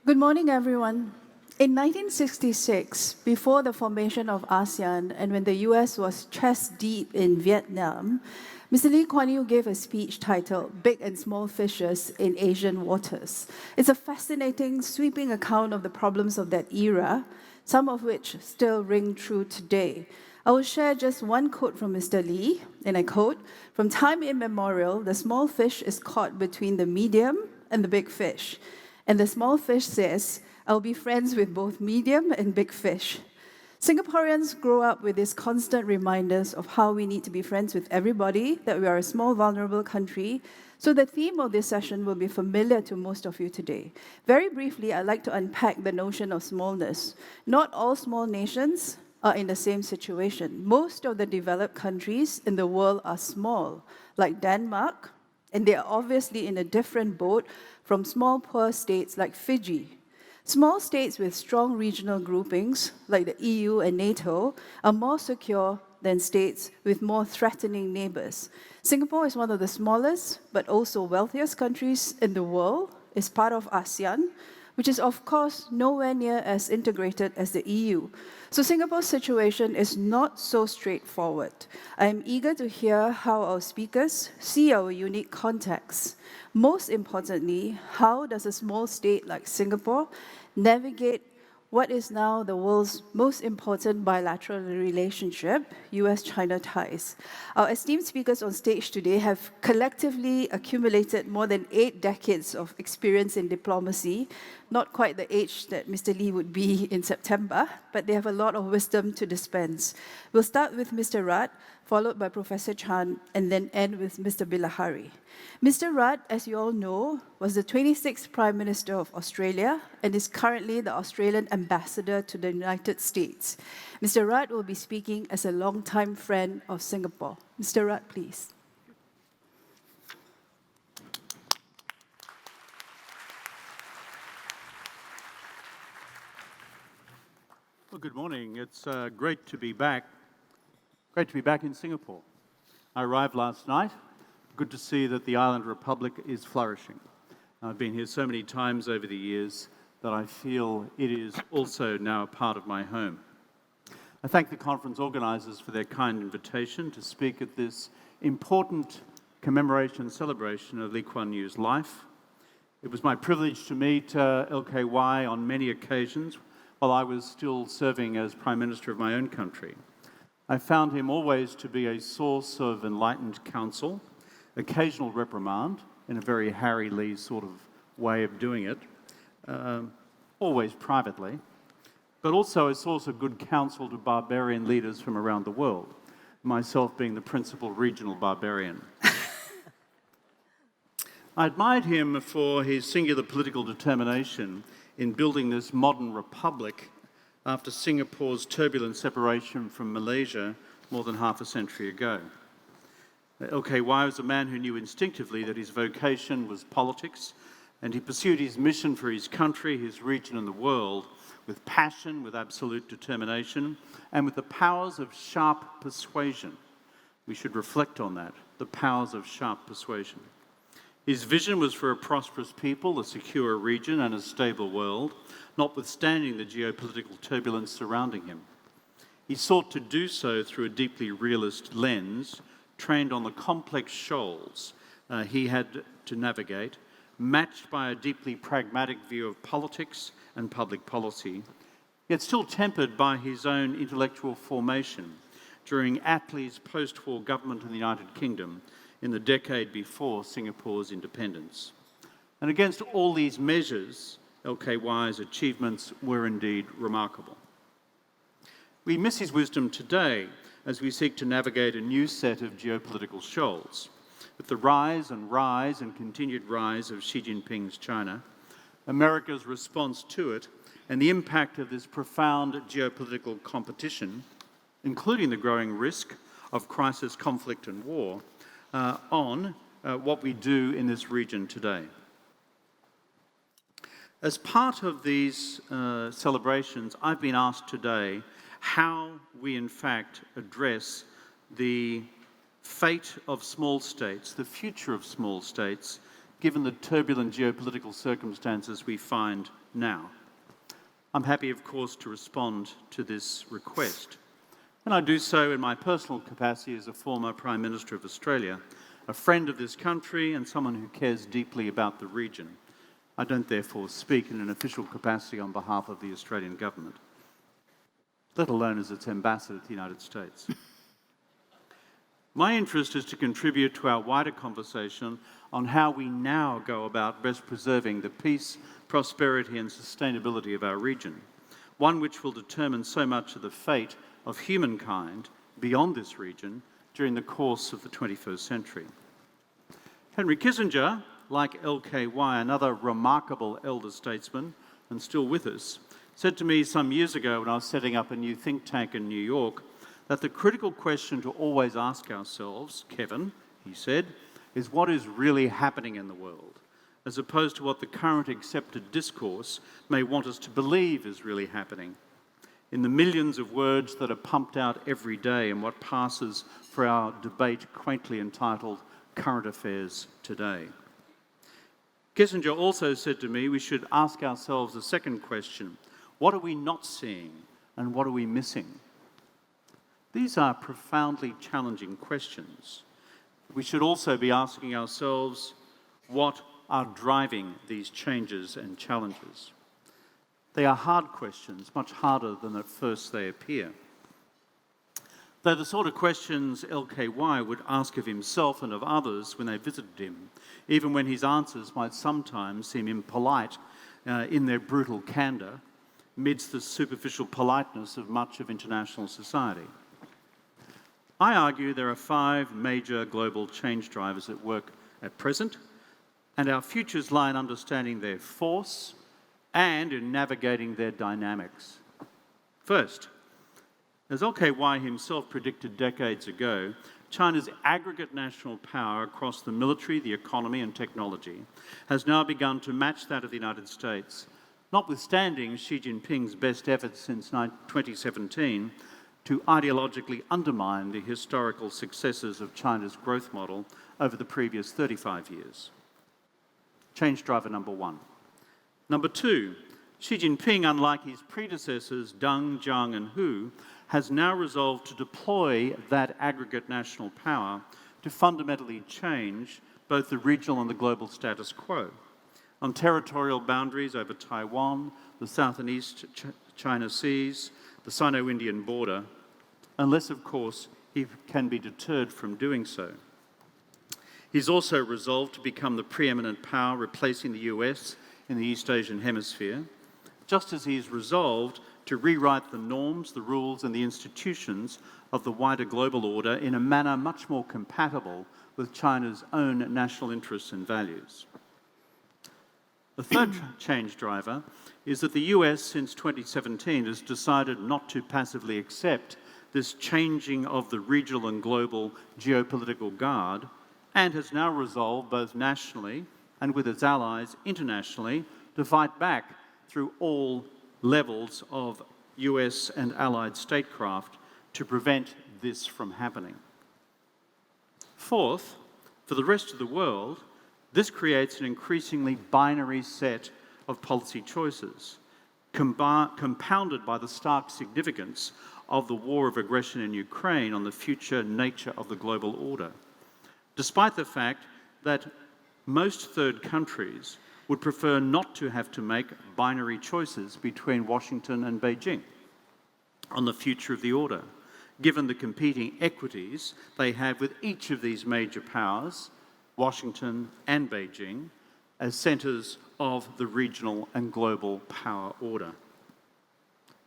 Good morning, everyone. In 1966, before the formation of ASEAN and when the US was chest deep in Vietnam, Mr. Kuan gave a speech titled Big and Small Fishes in Asian Waters. It's a fascinating, sweeping account of the problems of that era, some of which still ring true today. I will share just one quote from Mr. Lee, and I quote, "From time immemorial, the small fish is caught between the medium and the big fish. And the small fish says, I'll be friends with both medium and big fish." Singaporeans grow up with these constant reminders of how we need to be friends with everybody, that we are a small, vulnerable country. So the theme of this session will be familiar to most of you today. Very briefly, I'd like to unpack the notion of smallness. Not all small nations are in the same situation. Most of the developed countries in the world are small, like Denmark, and they are obviously in a different boat from small, poor states like Fiji. Small states with strong regional groupings, like the EU and NATO, are more secure than states with more threatening neighbors. Singapore is one of the smallest, but also wealthiest countries in the world, is part of ASEAN, which is of course nowhere near as integrated as the EU. So Singapore's situation is not so straightforward. I am eager to hear how our speakers see our unique context. Most importantly, how does a small state like Singapore navigate what is now the world's most important bilateral relationship, US-China ties? Our esteemed speakers on stage today have collectively accumulated more than 8 decades of experience in diplomacy, not quite the age that Mr. Lee would be in September, but they have a lot of wisdom to dispense. We'll start with Mr. Rat, followed by Professor Chan, and then end with Mr. Bilahari. Mr. Rudd, as you all know, was the 26th Prime Minister of Australia and is currently the Australian Ambassador to the United States. Mr. Rudd will be speaking as a longtime friend of Singapore. Mr. Rudd, please. Well, good morning. It's great to be back. Great to be back in Singapore. I arrived last night. Good to see that the island republic is flourishing. I've been here so many times over the years that I feel it is also now a part of my home. I thank the conference organisers for their kind invitation to speak at this important commemoration and celebration of Lee Kuan Yew's life. It was my privilege to meet LKY on many occasions while I was still serving as Prime Minister of my own country. I found him always to be a source of enlightened counsel, occasional reprimand, in a very Harry Lee sort of way of doing it, always privately, but also a source of good counsel to barbarian leaders from around the world, myself being the principal regional barbarian. I admired him for his singular political determination in building this modern republic after Singapore's turbulent separation from Malaysia more than half a century ago. LKY was a man who knew instinctively that his vocation was politics, and he pursued his mission for his country, his region and the world with passion, with absolute determination, and with the powers of sharp persuasion. We should reflect on that, the powers of sharp persuasion. His vision was for a prosperous people, a secure region and a stable world, notwithstanding the geopolitical turbulence surrounding him. He sought to do so through a deeply realist lens, trained on the complex shoals he had to navigate, matched by a deeply pragmatic view of politics and public policy, yet still tempered by his own intellectual formation during Attlee's post-war government in the United Kingdom in the decade before Singapore's independence. And against all these measures, LKY's achievements were indeed remarkable. We miss his wisdom today as we seek to navigate a new set of geopolitical shoals. With the rise and continued rise of Xi Jinping's China, America's response to it, and the impact of this profound geopolitical competition, including the growing risk of crisis, conflict and war, on what we do in this region today. As part of these celebrations, I've been asked today how we in fact address the fate of small states, the future of small states given the turbulent geopolitical circumstances we find now? I'm happy, of course, to respond to this request. And I do so in my personal capacity as a former Prime Minister of Australia, a friend of this country and someone who cares deeply about the region. I don't therefore speak in an official capacity on behalf of the Australian government, let alone as its ambassador to the United States. My interest is to contribute to our wider conversation on how we now go about best preserving the peace, prosperity and sustainability of our region, one which will determine so much of the fate of humankind beyond this region during the course of the 21st century. Henry Kissinger, like LKY, another remarkable elder statesman and still with us, said to me some years ago when I was setting up a new think tank in New York that the critical question to always ask ourselves, Kevin, he said, is what is really happening in the world, as opposed to what the current accepted discourse may want us to believe is really happening. In the millions of words that are pumped out every day in what passes for our debate quaintly entitled Current Affairs Today. Kissinger also said to me we should ask ourselves a second question. What are we not seeing and what are we missing? These are profoundly challenging questions. We should also be asking ourselves what are driving these changes and challenges. They are hard questions, much harder than at first they appear. They're the sort of questions LKY would ask of himself and of others when they visited him, even when his answers might sometimes seem impolite in their brutal candour, amidst the superficial politeness of much of international society. I argue there are 5 major global change drivers at work at present, and our futures lie in understanding their force and in navigating their dynamics. First, as LKY himself predicted decades ago, China's aggregate national power across the military, the economy and technology has now begun to match that of the United States, notwithstanding Xi Jinping's best efforts since 2017 to ideologically undermine the historical successes of China's growth model over the previous 35 years. Change driver number 1. Number 2, Xi Jinping, unlike his predecessors Deng, Jiang and Hu, has now resolved to deploy that aggregate national power to fundamentally change both the regional and the global status quo. On territorial boundaries over Taiwan, the South and East China Seas, the Sino-Indian border, unless, of course, he can be deterred from doing so. He's also resolved to become the preeminent power, replacing the US in the East Asian hemisphere, just as he's resolved to rewrite the norms, the rules and the institutions of the wider global order in a manner much more compatible with China's own national interests and values. The third change driver is that the US since 2017 has decided not to passively accept this changing of the regional and global geopolitical guard and has now resolved both nationally and with its allies internationally to fight back through all levels of US and allied statecraft to prevent this from happening. Fourth, for the rest of the world, this creates an increasingly binary set of policy choices, compounded by the stark significance of the war of aggression in Ukraine on the future nature of the global order, despite the fact that most third countries would prefer not to have to make binary choices between Washington and Beijing on the future of the order, given the competing equities they have with each of these major powers, Washington and Beijing, as centres of the regional and global power order.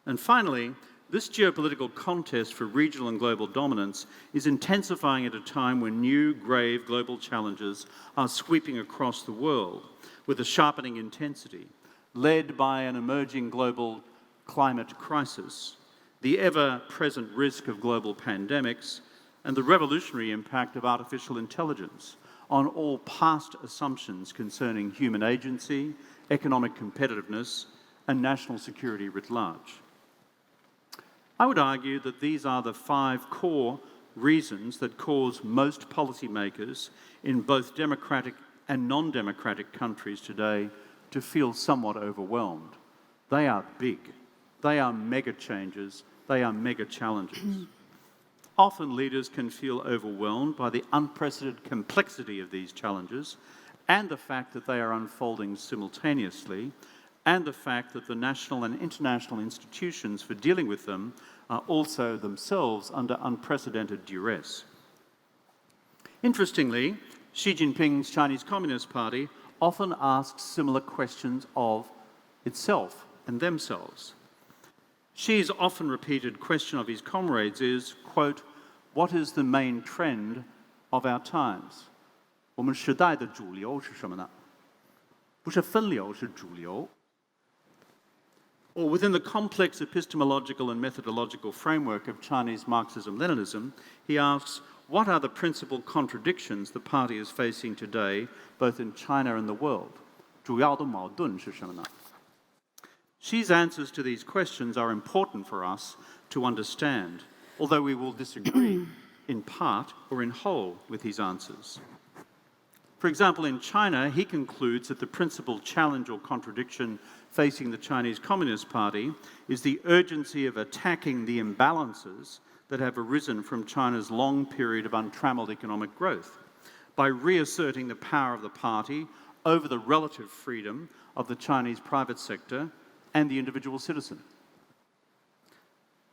And finally, this geopolitical contest for regional and global dominance is intensifying at a time when new, grave global challenges are sweeping across the world with a sharpening intensity, led by an emerging global climate crisis, the ever-present risk of global pandemics, and the revolutionary impact of artificial intelligence on all past assumptions concerning human agency, economic competitiveness, and national security writ large. I would argue that these are the 5 core reasons that cause most policymakers in both democratic and non-democratic countries today to feel somewhat overwhelmed. They are big. They are mega changes. They are mega challenges. Often leaders can feel overwhelmed by the unprecedented complexity of these challenges and the fact that they are unfolding simultaneously, and the fact that the national and international institutions for dealing with them are also themselves under unprecedented duress. Interestingly, Xi Jinping's Chinese Communist Party often asks similar questions of itself and themselves. Xi's often repeated question of his comrades is, quote, "What is the main trend of our times?" 我们时代的主流是什么呢？不是分流，是主流。 Or within the complex epistemological and methodological framework of Chinese Marxism-Leninism, he asks, what are the principal contradictions the party is facing today, both in China and the world? 主要的矛盾是什么呢？ Xi's answers to these questions are important for us to understand, although we will disagree in part or in whole with his answers. For example, in China, he concludes that the principal challenge or contradiction facing the Chinese Communist Party is the urgency of attacking the imbalances that have arisen from China's long period of untrammeled economic growth by reasserting the power of the party over the relative freedom of the Chinese private sector and the individual citizen.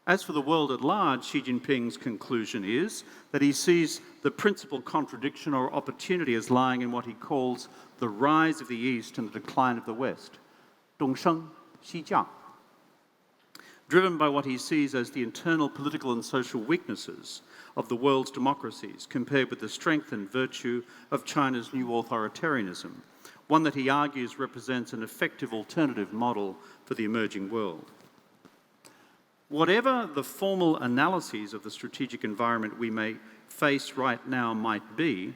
As for the world at large, Xi Jinping's conclusion is that he sees the principal contradiction or opportunity as lying in what he calls the rise of the East and the decline of the West. 东升西降. Driven by what he sees as the internal political and social weaknesses of the world's democracies compared with the strength and virtue of China's new authoritarianism, one that he argues represents an effective alternative model for the emerging world. Whatever the formal analyses of the strategic environment we may face right now might be,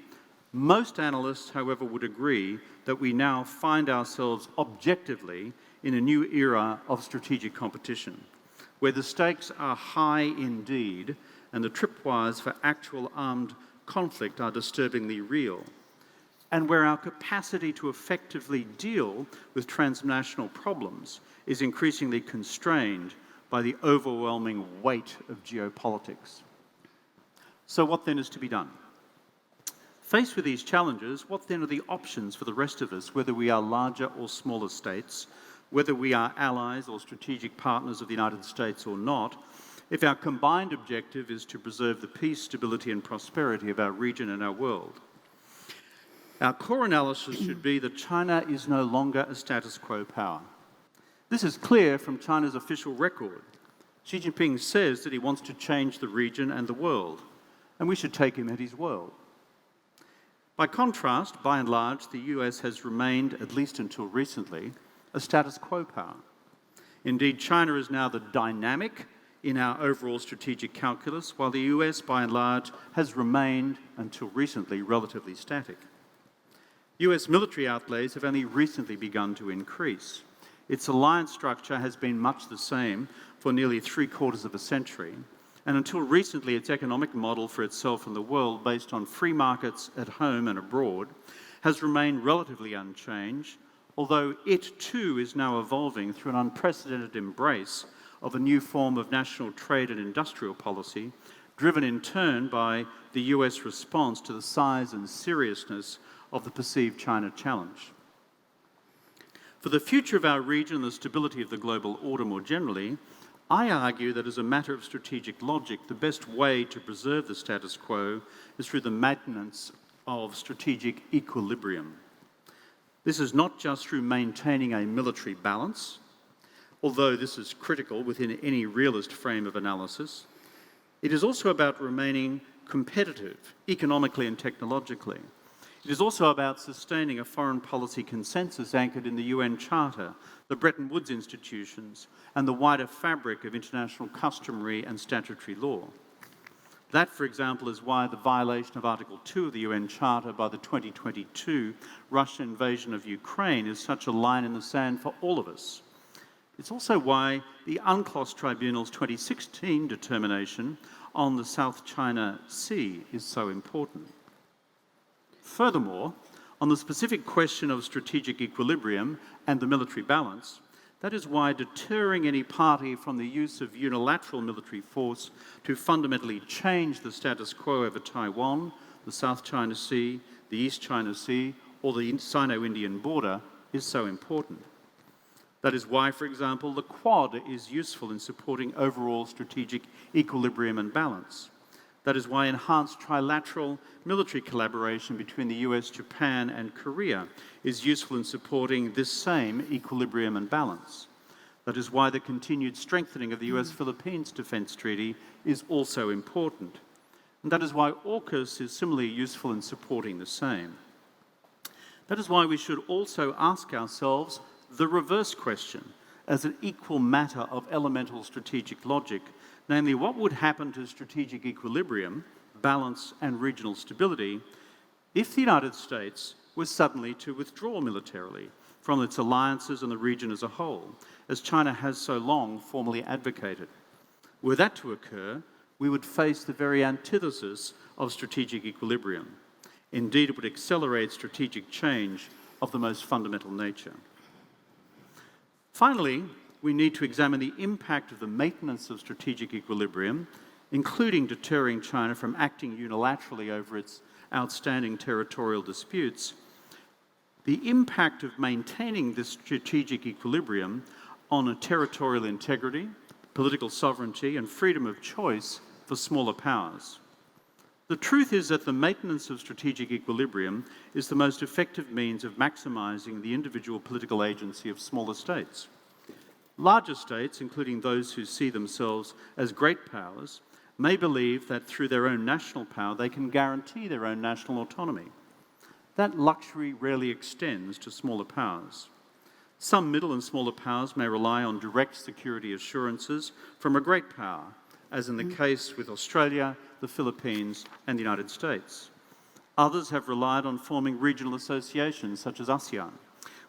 most analysts, however, would agree that we now find ourselves objectively in a new era of strategic competition, where the stakes are high indeed and the tripwires for actual armed conflict are disturbingly real, and where our capacity to effectively deal with transnational problems is increasingly constrained by the overwhelming weight of geopolitics. So what then is to be done? Faced with these challenges, what then are the options for the rest of us, whether we are larger or smaller states, whether we are allies or strategic partners of the United States or not, if our combined objective is to preserve the peace, stability and prosperity of our region and our world? Our core analysis should be that China is no longer a status quo power. This is clear from China's official record. Xi Jinping says that he wants to change the region and the world, and we should take him at his word. By contrast, by and large, the US has remained, at least until recently, a status quo power. Indeed, China is now the dynamic in our overall strategic calculus, while the US, by and large, has remained, until recently, relatively static. US military outlays have only recently begun to increase. Its alliance structure has been much the same for nearly 3/4 of a century, and until recently its economic model for itself and the world, based on free markets at home and abroad, has remained relatively unchanged, although it too is now evolving through an unprecedented embrace of a new form of national trade and industrial policy, driven in turn by the US response to the size and seriousness of the perceived China challenge. For the future of our region and the stability of the global order more generally, I argue that as a matter of strategic logic, the best way to preserve the status quo is through the maintenance of strategic equilibrium. This is not just through maintaining a military balance, although this is critical within any realist frame of analysis. It is also about remaining competitive economically and technologically. It is also about sustaining a foreign policy consensus anchored in the UN Charter, the Bretton Woods institutions, and the wider fabric of international customary and statutory law. That, for example, is why the violation of Article 2 of the UN Charter by the 2022 Russian invasion of Ukraine is such a line in the sand for all of us. It's also why the UNCLOS Tribunal's 2016 determination on the South China Sea is so important. Furthermore, On the specific question of strategic equilibrium and the military balance, that is why deterring any party from the use of unilateral military force to fundamentally change the status quo over Taiwan, the South China Sea, the East China Sea, or the Sino-Indian border is so important. That is why, for example, the Quad is useful in supporting overall strategic equilibrium and balance. That is why enhanced trilateral military collaboration between the US, Japan, and Korea is useful in supporting this same equilibrium and balance. That is why the continued strengthening of the US-Philippines Defence Treaty is also important. And that is why AUKUS is similarly useful in supporting the same. That is why we should also ask ourselves the reverse question as an equal matter of elemental strategic logic, namely, what would happen to strategic equilibrium, balance, and regional stability if the United States was suddenly to withdraw militarily from its alliances and the region as a whole, as China has so long formally advocated? Were that to occur, we would face the very antithesis of strategic equilibrium. Indeed, it would accelerate strategic change of the most fundamental nature. Finally, we need to examine the impact of the maintenance of strategic equilibrium, including deterring China from acting unilaterally over its outstanding territorial disputes, the impact of maintaining this strategic equilibrium on a territorial integrity, political sovereignty, and freedom of choice for smaller powers. The truth is that the maintenance of strategic equilibrium is the most effective means of maximising the individual political agency of smaller states. Larger states, including those who see themselves as great powers, may believe that through their own national power they can guarantee their own national autonomy. That luxury rarely extends to smaller powers. Some middle and smaller powers may rely on direct security assurances from a great power, as in the case with Australia, the Philippines, and the United States. Others have relied on forming regional associations, such as Asean,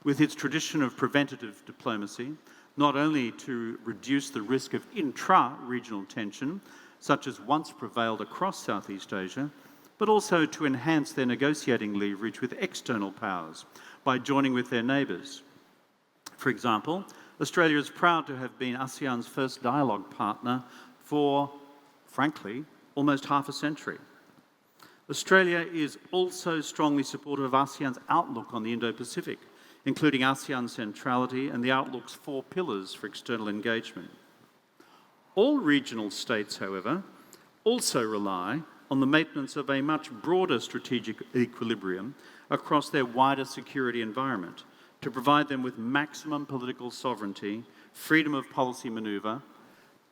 with its tradition of preventative diplomacy, not only to reduce the risk of intra-regional tension, such as once prevailed across Southeast Asia, but also to enhance their negotiating leverage with external powers by joining with their neighbours. For example, Australia is proud to have been ASEAN's first dialogue partner for, frankly, almost half a century. Australia is also strongly supportive of ASEAN's outlook on the Indo-Pacific, including ASEAN centrality and the outlook's 4 pillars for external engagement. All regional states, however, also rely on the maintenance of a much broader strategic equilibrium across their wider security environment to provide them with maximum political sovereignty, freedom of policy manoeuvre,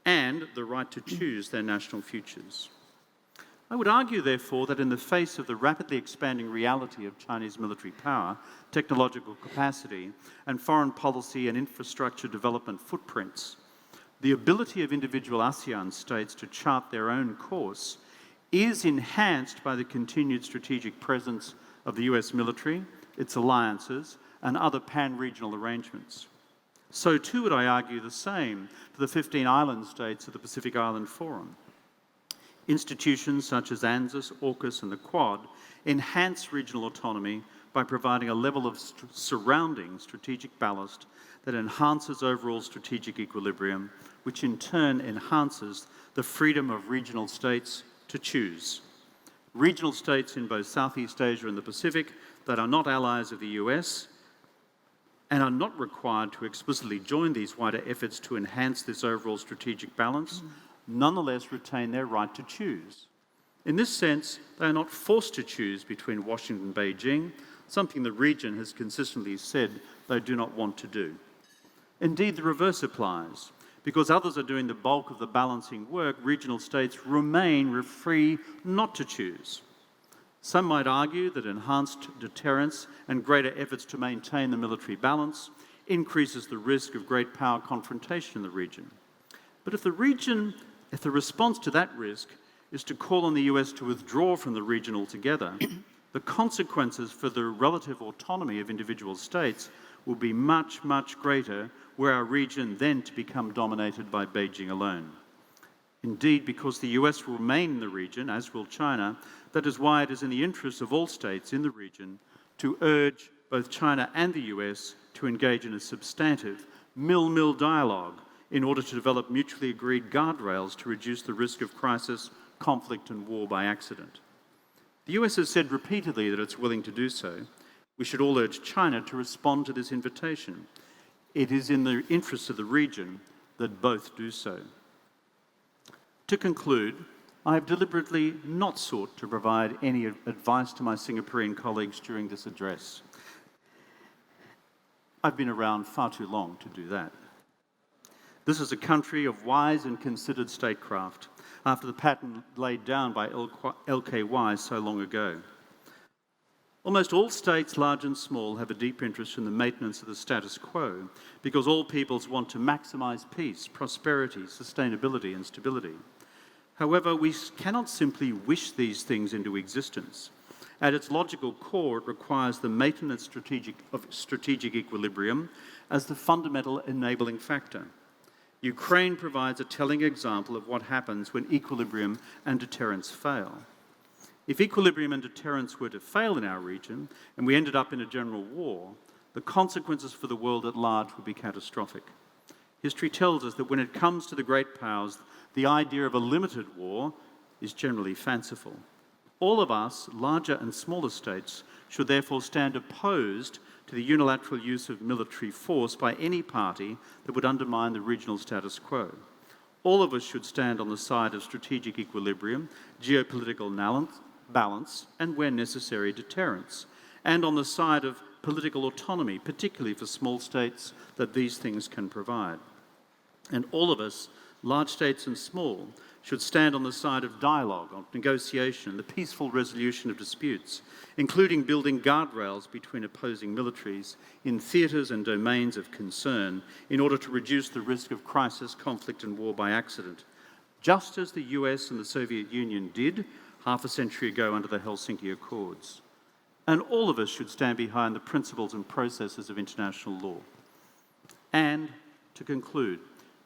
and the right to choose their national futures. I would argue, therefore, that in the face of the rapidly expanding reality of Chinese military power, technological capacity, and foreign policy and infrastructure development footprints, the ability of individual ASEAN states to chart their own course is enhanced by the continued strategic presence of the US military, its alliances, and other pan-regional arrangements. So too would I argue the same for the 15 island states of the Pacific Island Forum. Institutions such as ANZUS, AUKUS, and the Quad enhance regional autonomy by providing a level of surrounding strategic ballast that enhances overall strategic equilibrium, which in turn enhances the freedom of regional states to choose. Regional states in both Southeast Asia and the Pacific that are not allies of the US and are not required to explicitly join these wider efforts to enhance this overall strategic balance, nonetheless retain their right to choose. In this sense, they are not forced to choose between Washington and Beijing, something the region has consistently said they do not want to do. Indeed, the reverse applies. Because others are doing the bulk of the balancing work, regional states remain free not to choose. Some might argue that enhanced deterrence and greater efforts to maintain the military balance increases the risk of great power confrontation in the region. But if the response to that risk is to call on the US to withdraw from the region altogether, the consequences for the relative autonomy of individual states will be much, much greater were our region then to become dominated by Beijing alone. Indeed, because the US will remain in the region, as will China, that is why it is in the interests of all states in the region to urge both China and the US to engage in a substantive mill-mill dialogue in order to develop mutually agreed guardrails to reduce the risk of crisis, conflict and war by accident. The US has said repeatedly that it's willing to do so. We should all urge China to respond to this invitation. It is in the interests of the region that both do so. To conclude, I have deliberately not sought to provide any advice to my Singaporean colleagues during this address. I've been around far too long to do that. This is a country of wise and considered statecraft, after the pattern laid down by LKY so long ago. Almost all states, large and small, have a deep interest in the maintenance of the status quo because all peoples want to maximise peace, prosperity, sustainability and stability. However, we cannot simply wish these things into existence. At its logical core, it requires the maintenance of strategic equilibrium as the fundamental enabling factor. Ukraine provides a telling example of what happens when equilibrium and deterrence fail. If equilibrium and deterrence were to fail in our region and we ended up in a general war, the consequences for the world at large would be catastrophic. History tells us that when it comes to the great powers, the idea of a limited war is generally fanciful. All of us, larger and smaller states, should therefore stand opposed to the unilateral use of military force by any party that would undermine the regional status quo. All of us should stand on the side of strategic equilibrium, geopolitical balance, and where necessary, deterrence, and on the side of political autonomy, particularly for small states that these things can provide. And all of us, large states and small, should stand on the side of dialogue, of negotiation, the peaceful resolution of disputes, including building guardrails between opposing militaries in theatres and domains of concern in order to reduce the risk of crisis, conflict and war by accident, just as the US and the Soviet Union did half a century ago under the Helsinki Accords. And all of us should stand behind the principles and processes of international law. And, to conclude,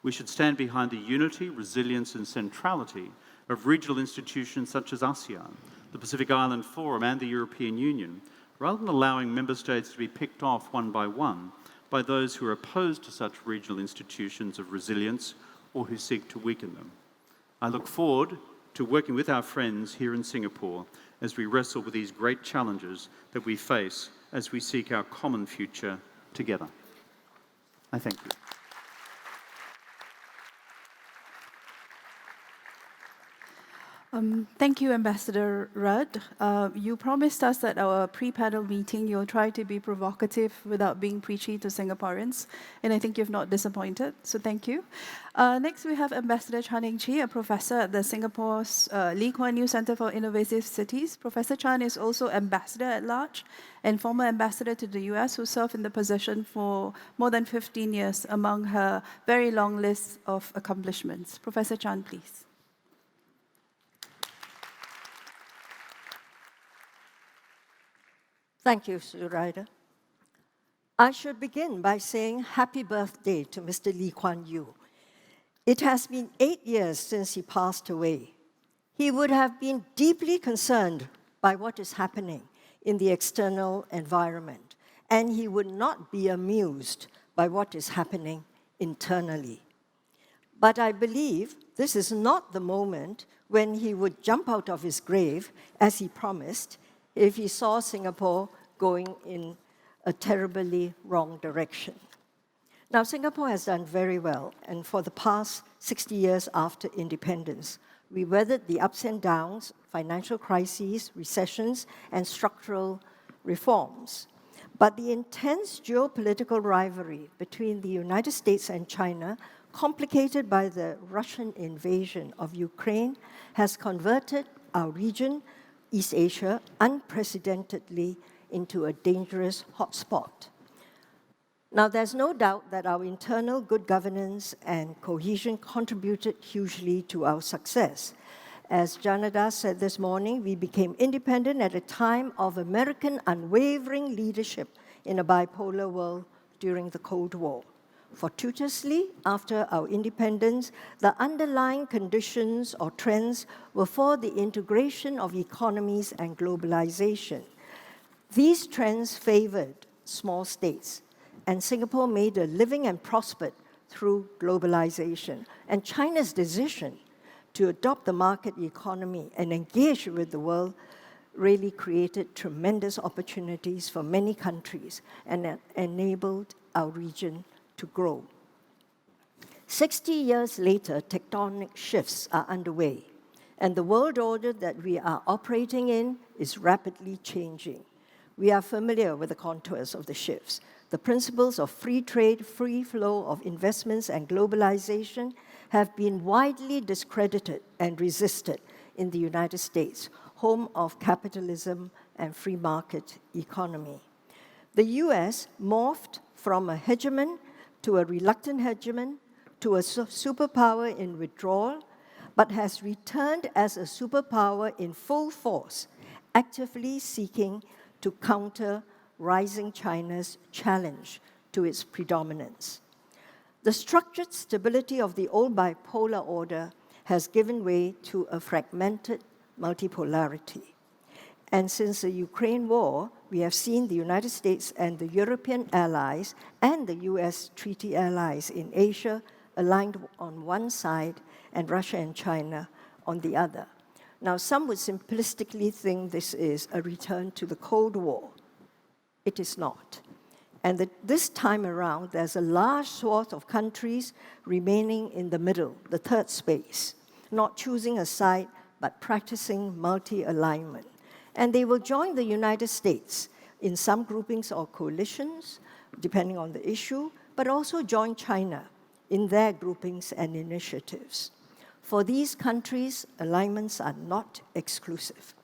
we should stand behind the unity, resilience and centrality of regional institutions such as Asean, the Pacific Island Forum and the European Union, rather than allowing member states to be picked off one by those who are opposed to such regional institutions of resilience or who seek to weaken them. I look forward to working with our friends here in Singapore as we wrestle with these great challenges that we face as we seek our common future together. I thank you. Thank you, Ambassador Rudd. You promised us at our pre-panel meeting you'll try to be provocative without being preachy to Singaporeans, and I think you've not disappointed, so thank you. Next, we have Ambassador Chee, a professor at the Singapore's Lee Kuan Yew Centre for Innovative Cities. Professor Chan is also ambassador at large and former ambassador to the US, who served in the position for more than 15 years among her very long list of accomplishments. Professor Chan, please. Thank you, Zuraidah. I should begin by saying happy birthday to Mr. Lee Kuan Yew. It has been 8 years since he passed away. He would have been deeply concerned by what is happening in the external environment, and he would not be amused by what is happening internally. But I believe this is not the moment when he would jump out of his grave, as he promised, if he saw Singapore going in a terribly wrong direction. Now, Singapore has done very well, and for the past 60 years after independence, we weathered the ups and downs, financial crises, recessions, and structural reforms. But the intense geopolitical rivalry between the United States and China, complicated by the Russian invasion of Ukraine, has converted our region, East Asia, unprecedentedly into a dangerous hotspot. Now, there's no doubt that our internal good governance and cohesion contributed hugely to our success. As Janada said this morning, we became independent at a time of American unwavering leadership in a bipolar world during the Cold War. Fortuitously, after our independence, the underlying conditions or trends were for the integration of economies and globalization. These trends favored small states, and Singapore made a living and prospered through globalization. And China's decision to adopt the market economy and engage with the world really created tremendous opportunities for many countries and enabled our region to grow. 60 years later, tectonic shifts are underway, and the world order that we are operating in is rapidly changing. We are familiar with the contours of the shifts. The principles of free trade, free flow of investments, and globalization have been widely discredited and resisted in the United States, home of capitalism and free market economy. The US morphed from a hegemon to a reluctant hegemon to a superpower in withdrawal, but has returned as a superpower in full force, actively seeking to counter rising China's challenge to its predominance. The structured stability of the old bipolar order has given way to a fragmented multipolarity. And since the Ukraine war, we have seen the United States and the European allies and the US treaty allies in Asia aligned on one side and Russia and China on the other. Now, some would simplistically think this is a return to the Cold War. It is not. And this time around, there's a large swath of countries remaining in the middle, the third space, not choosing a side, but practicing multi-alignment. And they will join the United States in some groupings or coalitions, depending on the issue, but also join China in their groupings and initiatives. For these countries, alignments are not exclusive.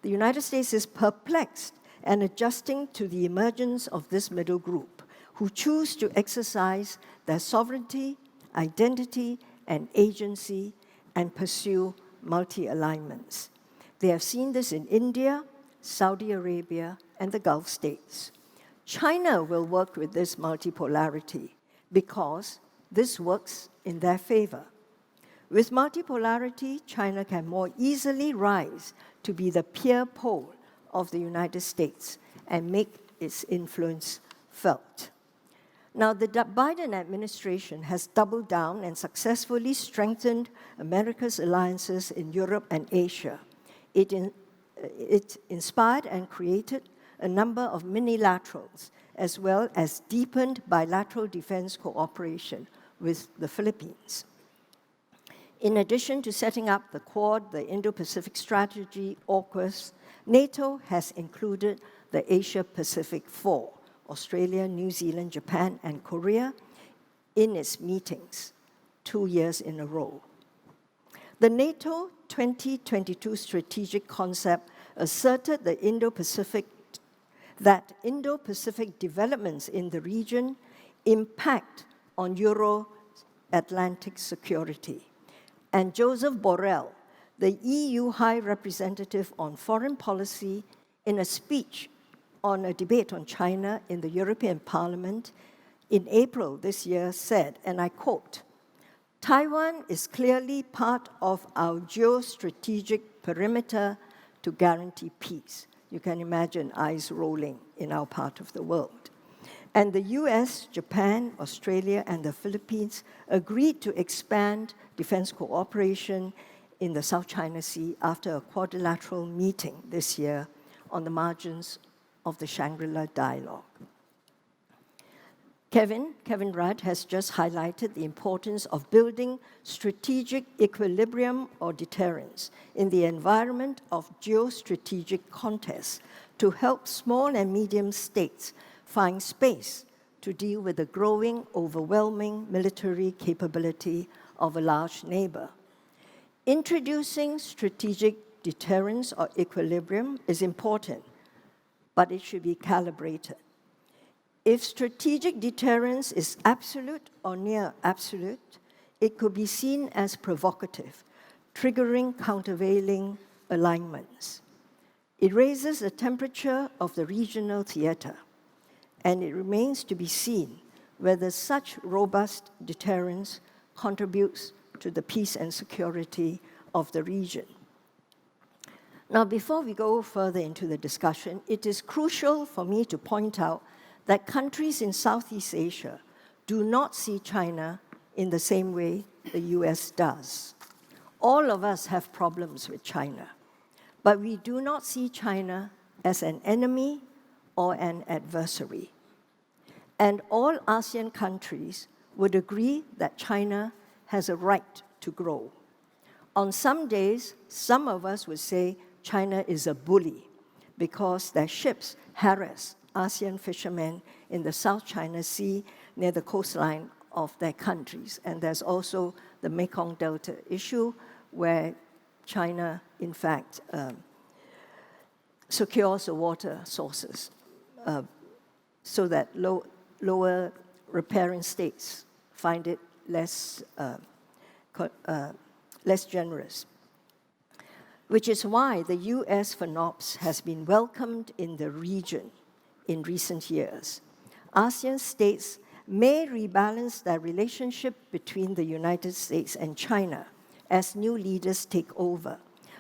The United States is perplexed and adjusting to the emergence of this middle group, who choose to exercise their sovereignty, identity, and agency and pursue multi-alignments. They have seen this in India, Saudi Arabia, and the Gulf states. China will work with this multipolarity because this works in their favor. With multipolarity, China can more easily rise to be the peer pole of the United States and make its influence felt. Now, the Biden administration has doubled down and successfully strengthened America's alliances in Europe and Asia. It inspired and created a number of minilaterals, as well as deepened bilateral defense cooperation with the Philippines. In addition to setting up the Quad, the Indo-Pacific Strategy, AUKUS, NATO has included the Asia-Pacific Four, Australia, New Zealand, Japan, and Korea, in its meetings 2 years in a row. The NATO 2022 strategic concept asserted that Indo-Pacific developments in the region impact on Euro-Atlantic security. And Joseph Borrell, the EU High Representative on Foreign Policy, in a speech on a debate on China in the European Parliament in April this year said, and I quote, "Taiwan is clearly part of our geostrategic perimeter to guarantee peace." You can imagine eyes rolling in our part of the world. And the US, Japan, Australia, and the Philippines agreed to expand defense cooperation in the South China Sea after a quadrilateral meeting this year on the margins of the Shangri-La Dialogue. Kevin Rudd has just highlighted the importance of building strategic equilibrium or deterrence in the environment of geostrategic contests to help small and medium states find space to deal with the growing, overwhelming military capability of a large neighbor. Introducing strategic deterrence or equilibrium is important, but it should be calibrated. If strategic deterrence is absolute or near absolute, it could be seen as provocative, triggering countervailing alignments. It raises the temperature of the regional theater, and it remains to be seen whether such robust deterrence contributes to the peace and security of the region. Now, before we go further into the discussion, it is crucial for me to point out that countries in Southeast Asia do not see China in the same way the US does. All of us have problems with China, but we do not see China as an enemy or an adversary. And all ASEAN countries would agree that China has a right to grow. On some days, some of us would say China is a bully because their ships harass ASEAN fishermen in the South China Sea near the coastline of their countries. And there's also the Mekong Delta issue where China, in fact, secures the water sources so that lower riparian states find it less generous, which is why the US FNOPS has been welcomed in the region in recent years. ASEAN states may rebalance their relationship between the United States and China as new leaders take over.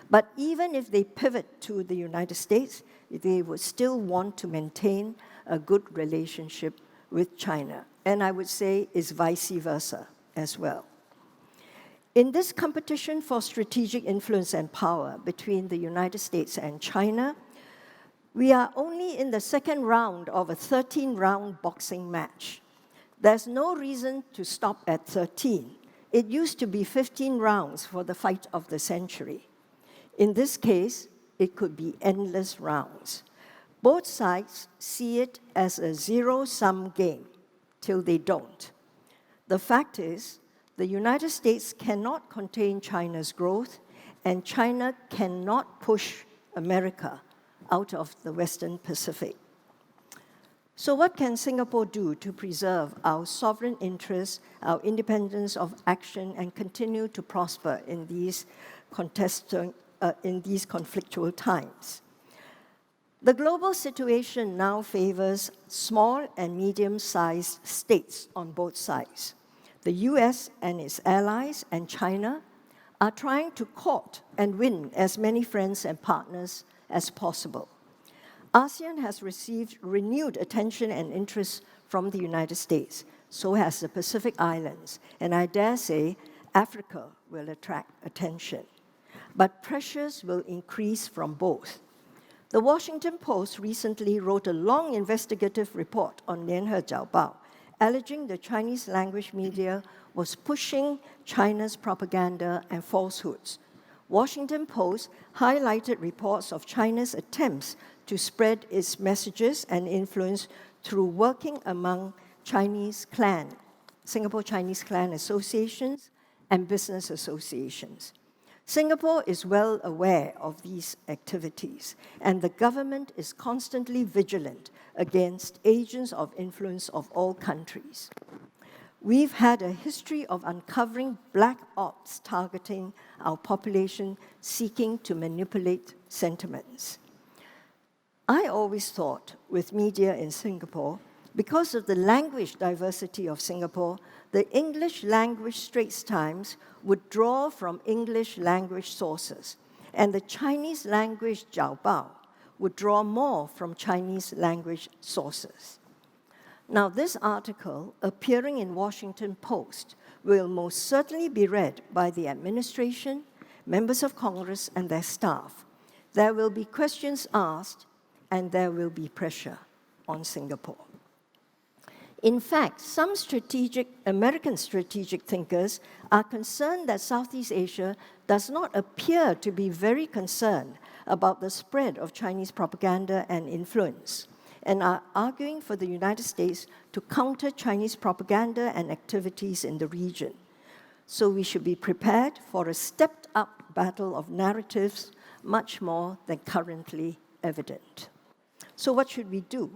But even if they pivot to the United States, they would still want to maintain a good relationship with China. And I would say is vice versa as well. In this competition for strategic influence and power between the United States and China, we are only in the second round of a 13-round boxing match. There's no reason to stop at 13. It used to be 15 rounds for the fight of the century. In this case, it could be endless rounds. Both sides see it as a zero-sum game till they don't. The fact is, the United States cannot contain China's growth, and China cannot push America out of the Western Pacific. So what can Singapore do to preserve our sovereign interests, our independence of action, and continue to prosper in these conflictual times? The global situation now favors small and medium-sized states on both sides. The US and its allies and China are trying to court and win as many friends and partners as possible. ASEAN has received renewed attention and interest from the United States. So has the Pacific Islands, and I dare say Africa will attract attention. But pressures will increase from both. The Washington Post recently wrote a long investigative report on Lianhe Jiaobao, alleging the Chinese language media was pushing China's propaganda and falsehoods. Washington Post highlighted reports of China's attempts to spread its messages and influence through working among Singapore Chinese clan associations and business associations. Singapore is well aware of these activities, and the government is constantly vigilant against agents of influence of all countries. We've had a history of uncovering black ops targeting our population, seeking to manipulate sentiments. I always thought with media in Singapore, because of the language diversity of Singapore, the English language Straits Times would draw from English language sources, and the Chinese language Jiaobao would draw more from Chinese language sources. Now, this article, appearing in Washington Post, will most certainly be read by the administration, members of Congress, and their staff. There will be questions asked, and there will be pressure on Singapore. In fact, some American strategic thinkers are concerned that Southeast Asia does not appear to be very concerned about the spread of Chinese propaganda and influence, and are arguing for the United States to counter Chinese propaganda and activities in the region. So we should be prepared for a stepped-up battle of narratives, much more than currently evident. So what should we do?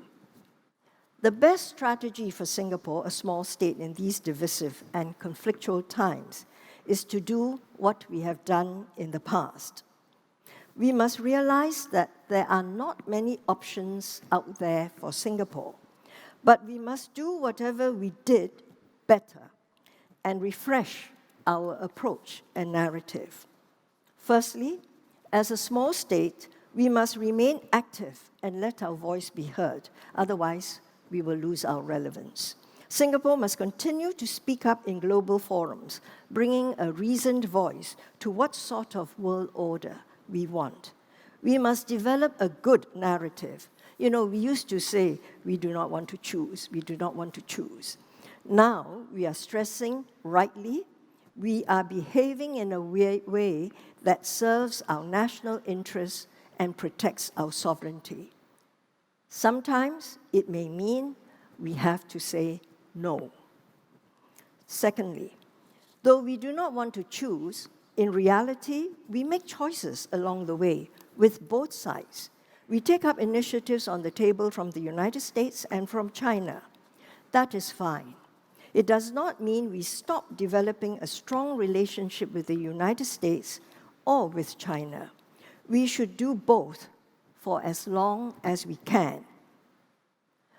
The best strategy for Singapore, a small state in these divisive and conflictual times, is to do what we have done in the past. We must realize that there are not many options out there for Singapore, but we must do whatever we did better and refresh our approach and narrative. Firstly, As a small state, we must remain active and let our voice be heard. Otherwise, we will lose our relevance. Singapore must continue to speak up in global forums, bringing a reasoned voice to what sort of world order we want. We must develop a good narrative. You know, we used to say, we do not want to choose, we do not want to choose. Now, we are stressing rightly, we are behaving in a way that serves our national interests and protects our sovereignty. Sometimes it may mean we have to say no. Secondly, though we do not want to choose, in reality, we make choices along the way with both sides. We take up initiatives on the table from the United States and from China. That is fine. It does not mean we stop developing a strong relationship with the United States or with China. We should do both for as long as we can.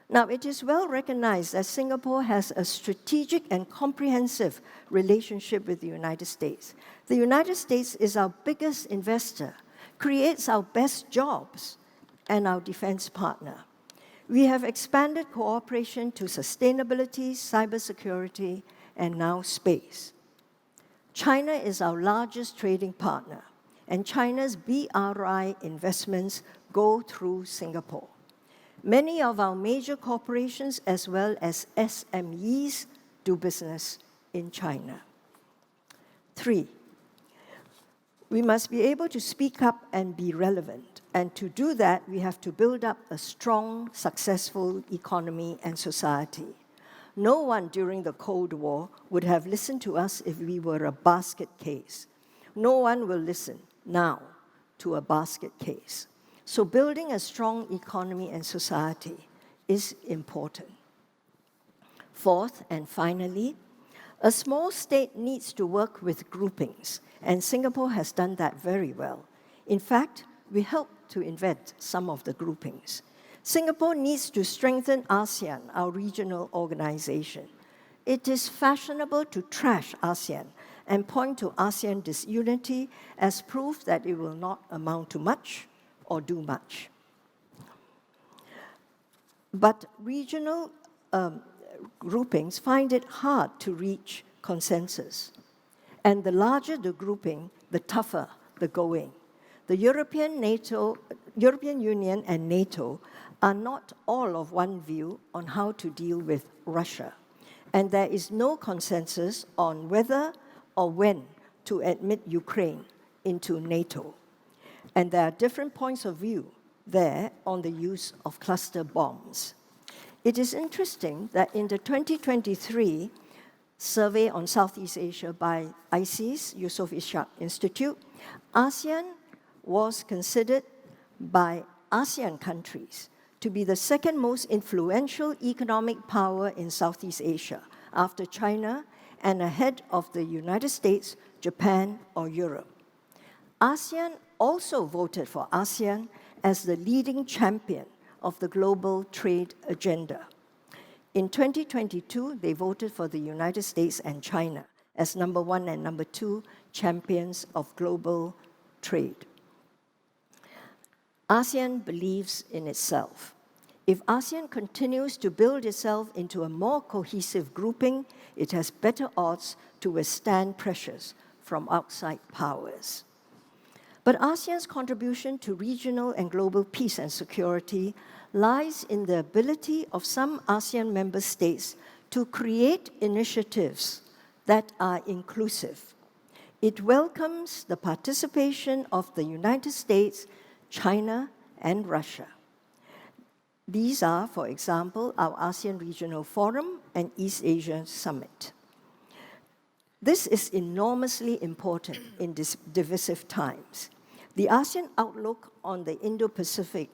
Now, it is well recognized that Singapore has a strategic and comprehensive relationship with the United States. The United States is our biggest investor, creates our best jobs, and our defense partner. We have expanded cooperation to sustainability, cybersecurity, and now space. China is our largest trading partner, and China's BRI investments go through Singapore. Many of our major corporations, as well as SMEs, do business in China. 3, we must be able to speak up and be relevant. And to do that, we have to build up a strong, successful economy and society. No one during the Cold War would have listened to us if we were a basket case. No one will listen now to a basket case. So building a strong economy and society is important. 4th, and finally, a small state needs to work with groupings, and Singapore has done that very well. In fact, we helped to invent some of the groupings. Singapore needs to strengthen ASEAN, our regional organization. It is fashionable to trash ASEAN and point to ASEAN disunity as proof that it will not amount to much or do much. But regional groupings find it hard to reach consensus. And the larger the grouping, the tougher the going. The European Union and NATO are not all of one view on how to deal with Russia. And there is no consensus on whether or when to admit Ukraine into NATO. And there are different points of view there on the use of cluster bombs. It is interesting that in the 2023 survey on Southeast Asia by ISIS, Yusof Ishak Institute, ASEAN was considered by ASEAN countries to be the second most influential economic power in Southeast Asia after China and ahead of the United States, Japan, or Europe. ASEAN also voted for ASEAN as the leading champion of the global trade agenda. In 2022, they voted for the United States and China as number 1 and number 2 champions of global trade. ASEAN believes in itself. If ASEAN continues to build itself into a more cohesive grouping, it has better odds to withstand pressures from outside powers. But ASEAN's contribution to regional and global peace and security lies in the ability of some ASEAN member states to create initiatives that are inclusive. It welcomes the participation of the United States, China, and Russia. These are, for example, our ASEAN Regional Forum and East Asia Summit. This is enormously important in these divisive times. The ASEAN outlook on the Indo-Pacific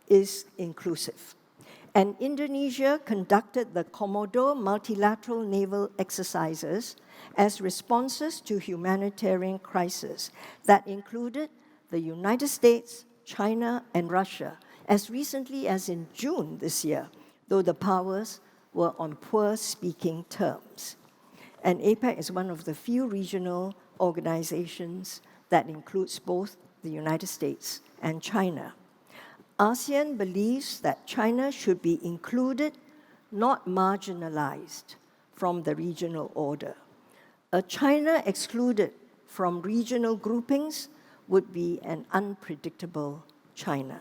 is inclusive. And Indonesia conducted the Komodo multilateral naval exercises as responses to humanitarian crises that included the United States, China, and Russia as recently as in June this year, though the powers were on poor speaking terms. And APEC is one of the few regional organizations that includes both the United States, and China. ASEAN believes that China should be included, not marginalized, from the regional order. A China excluded from regional groupings would be an unpredictable China.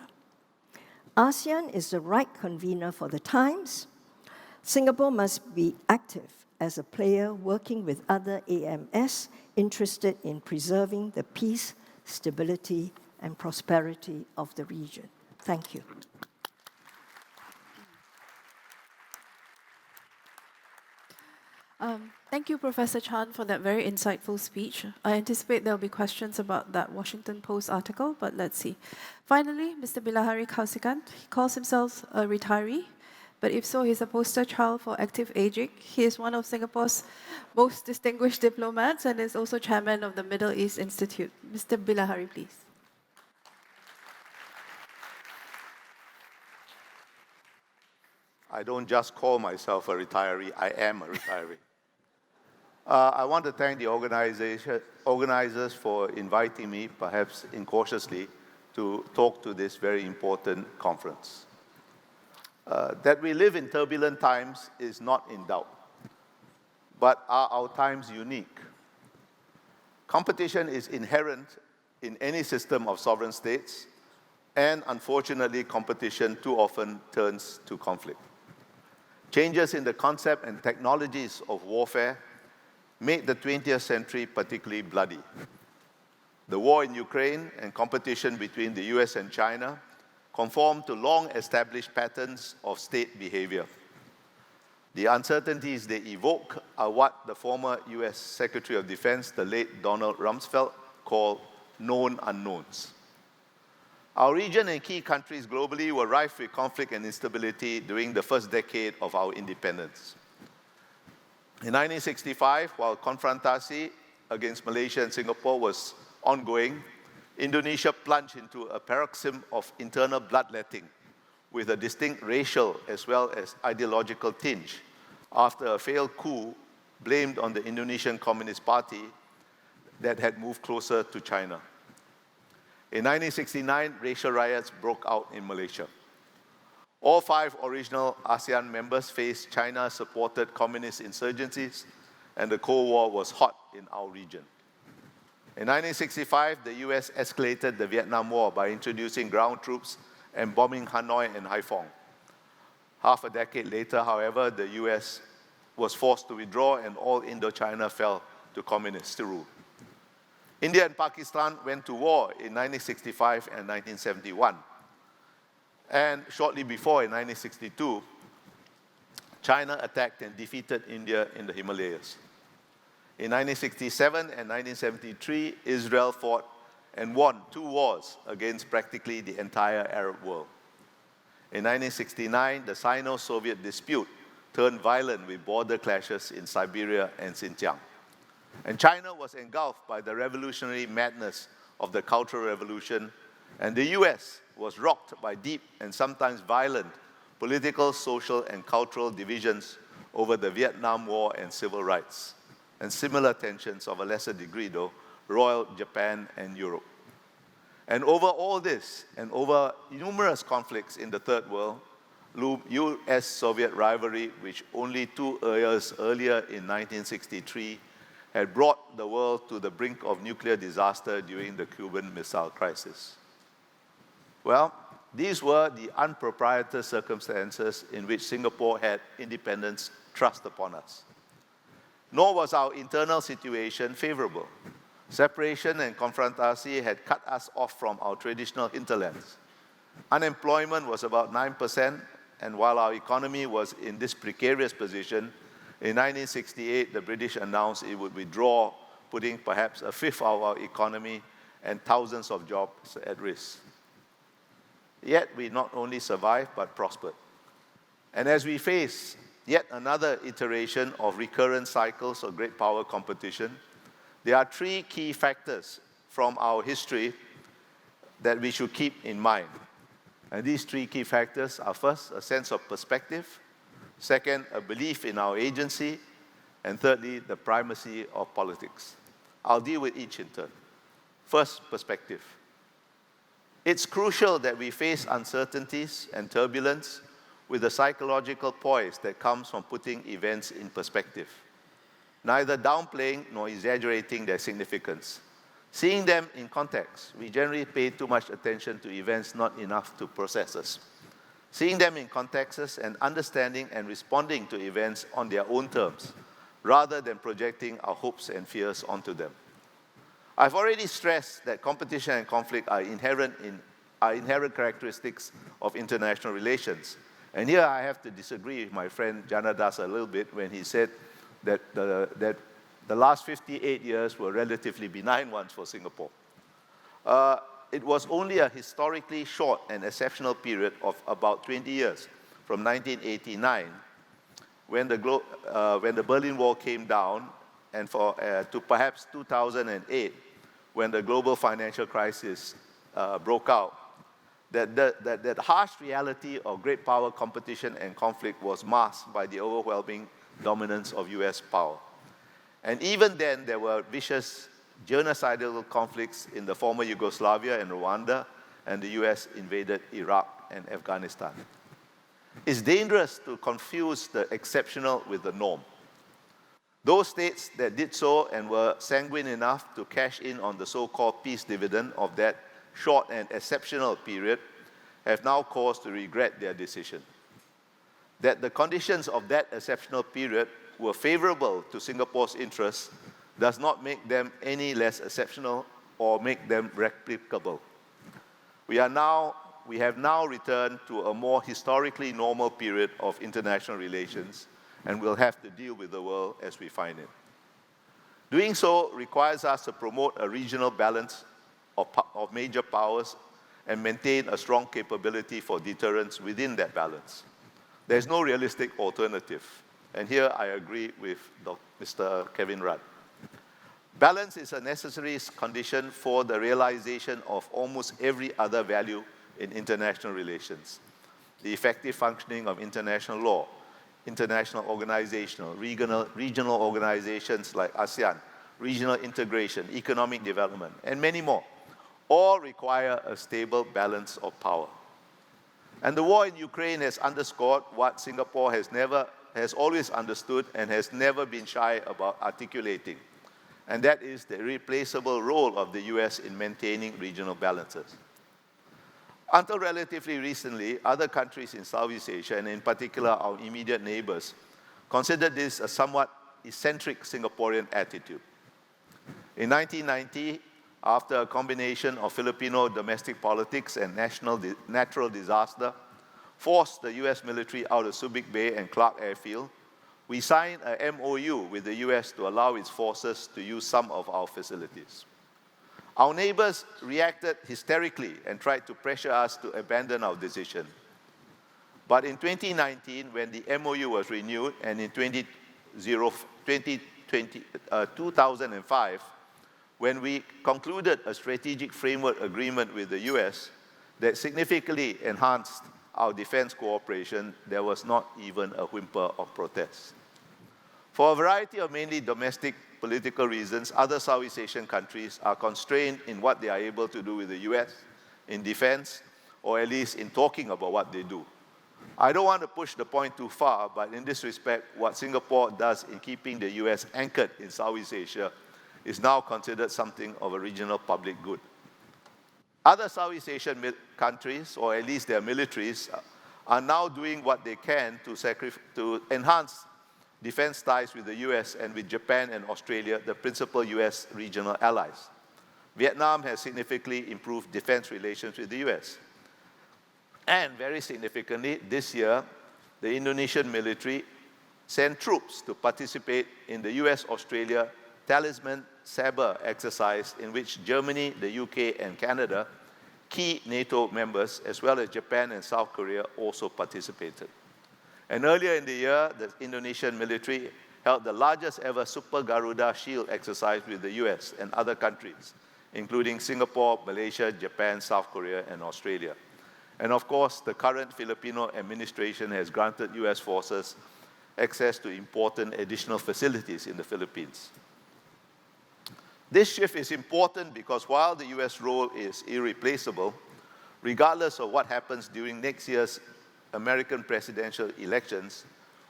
ASEAN is the right convener for the times. Singapore must be active as a player working with other AMS interested in preserving the peace, stability, and prosperity of the region. Thank you. Thank you, Professor Chan, for that very insightful speech. I anticipate there'll be questions about that Washington Post article, but let's see. Finally, Mr. Bilahari Kausikan. He calls himself a retiree, but if so, he's a poster child for active aging. He is one of Singapore's most distinguished diplomats and is also chairman of the Middle East Institute. Mr. Bilahari, please. I don't just call myself a retiree, I am a retiree. I want to thank the organizers for inviting me, perhaps incautiously, to talk to this very important conference. That we live in turbulent times is not in doubt, but are our times unique? Competition is inherent in any system of sovereign states, and unfortunately, competition too often turns to conflict. Changes in the concept and technologies of warfare made the 20th century particularly bloody. The war in Ukraine and competition between the US and China conform to long-established patterns of state behavior. The uncertainties they evoke are what the former US Secretary of Defense, the late Donald Rumsfeld, called known unknowns. Our region and key countries globally were rife with conflict and instability during the first decade of our independence. In 1965, while confrontasi against Malaysia and Singapore was ongoing, Indonesia plunged into a paroxysm of internal bloodletting with a distinct racial as well as ideological tinge after a failed coup blamed on the Indonesian Communist Party that had moved closer to China. In 1969, racial riots broke out in Malaysia. All 5 original ASEAN members faced China-supported communist insurgencies, and the Cold War was hot in our region. In 1965, the US escalated the Vietnam War by introducing ground troops and bombing Hanoi and Haiphong. Half a decade later, however, the US was forced to withdraw and all Indochina fell to communist rule. India and Pakistan went to war in 1965 and 1971. And shortly before, in 1962, China attacked and defeated India in the Himalayas. In 1967 and 1973, Israel fought and won 2 wars against practically the entire Arab world. In 1969, the Sino-Soviet dispute turned violent with border clashes in Siberia and Xinjiang. And China was engulfed by the revolutionary madness of the Cultural Revolution, and the US was rocked by deep and sometimes violent political, social, and cultural divisions over the Vietnam War and civil rights, and similar tensions of a lesser degree, though, roiled Japan and Europe. And over all this, and over numerous conflicts in the Third World, loomed US-Soviet rivalry, which only 2 years earlier in 1963 had brought the world to the brink of nuclear disaster during the Cuban Missile Crisis. Well, these were the unproprietary circumstances in which Singapore had independence thrust upon us. Nor was our internal situation favorable. Separation and confrontasi had cut us off from our traditional hinterlands. Unemployment was about 9%, and while our economy was in this precarious position, in 1968, the British announced it would withdraw, putting perhaps a fifth of our economy and thousands of jobs at risk. Yet we not only survived, but prospered. And as we face yet another iteration of recurrent cycles of great power competition, there are 3 key factors from our history that we should keep in mind. And these 3 key factors are, first, a sense of perspective; second, a belief in our agency; and thirdly, the primacy of politics. I'll deal with each in turn. First, perspective. It's crucial that we face uncertainties and turbulence with the psychological poise that comes from putting events in perspective, neither downplaying nor exaggerating their significance. Seeing them in context, we generally pay too much attention to events, not enough to processes. Seeing them in contexts and understanding and responding to events on their own terms, rather than projecting our hopes and fears onto them. I've already stressed that competition and conflict are inherent characteristics of international relations. And here I have to disagree with my friend Janadas a little bit when he said that the last 58 years were relatively benign ones for Singapore. It was only a historically short and exceptional period of about 20 years, from 1989, when the Berlin Wall came down, and to perhaps 2008, when the global financial crisis broke out, that harsh reality of great power competition and conflict was masked by the overwhelming dominance of US power. And even then, there were vicious genocidal conflicts in the former Yugoslavia and Rwanda, and the US invaded Iraq and Afghanistan. It's dangerous to confuse the exceptional with the norm. Those states that did so and were sanguine enough to cash in on the so-called peace dividend of that short and exceptional period have now cause to regret their decision. That the conditions of that exceptional period were favorable to Singapore's interests does not make them any less exceptional or make them replicable. We have now returned to a more historically normal period of international relations, and we'll have to deal with the world as we find it. Doing so requires us to promote a regional balance of major powers and maintain a strong capability for deterrence within that balance. There's no realistic alternative, and here I agree with Mr. Kevin Rudd. Balance is a necessary condition for the realization of almost every other value in international relations. The effective functioning of international law, international organizational, regional organizations like Asean, regional integration, economic development, and many more, all require a stable balance of power. And the war in Ukraine has underscored what Singapore has always understood and has never been shy about articulating, and that is the irreplaceable role of the US in maintaining regional balances. Until relatively recently, other countries in Southeast Asia, and in particular our immediate neighbors, considered this a somewhat eccentric Singaporean attitude. In 1990, after a combination of Filipino domestic politics and natural disaster forced the US military out of Subic Bay and Clark Airfield, we signed a MOU with the US to allow its forces to use some of our facilities. Our neighbors reacted hysterically and tried to pressure us to abandon our decision. But in 2019, when the MOU was renewed, and in 2005, when we concluded a strategic framework agreement with the US that significantly enhanced our defense cooperation, there was not even a whimper of protest. For a variety of mainly domestic political reasons, other Southeast Asian countries are constrained in what they are able to do with the US in defense, or at least in talking about what they do. I don't want to push the point too far, but in this respect, what Singapore does in keeping the US anchored in Southeast Asia is now considered something of a regional public good. Other Southeast Asian countries, or at least their militaries, are now doing what they can to enhance defense ties with the US and with Japan and Australia, the principal US regional allies. Vietnam has significantly improved defense relations with the US. And very significantly, this year, the Indonesian military sent troops to participate in the US-Australia Talisman Sabre exercise, in which Germany, the UK, and Canada, key NATO members, as well as Japan and South Korea, also participated. And earlier in the year, the Indonesian military held the largest ever Super Garuda Shield exercise with the US and other countries, including Singapore, Malaysia, Japan, South Korea, and Australia. And of course, the current Filipino administration has granted US forces access to important additional facilities in the Philippines. This shift is important because while the US role is irreplaceable, regardless of what happens during next year's American presidential elections,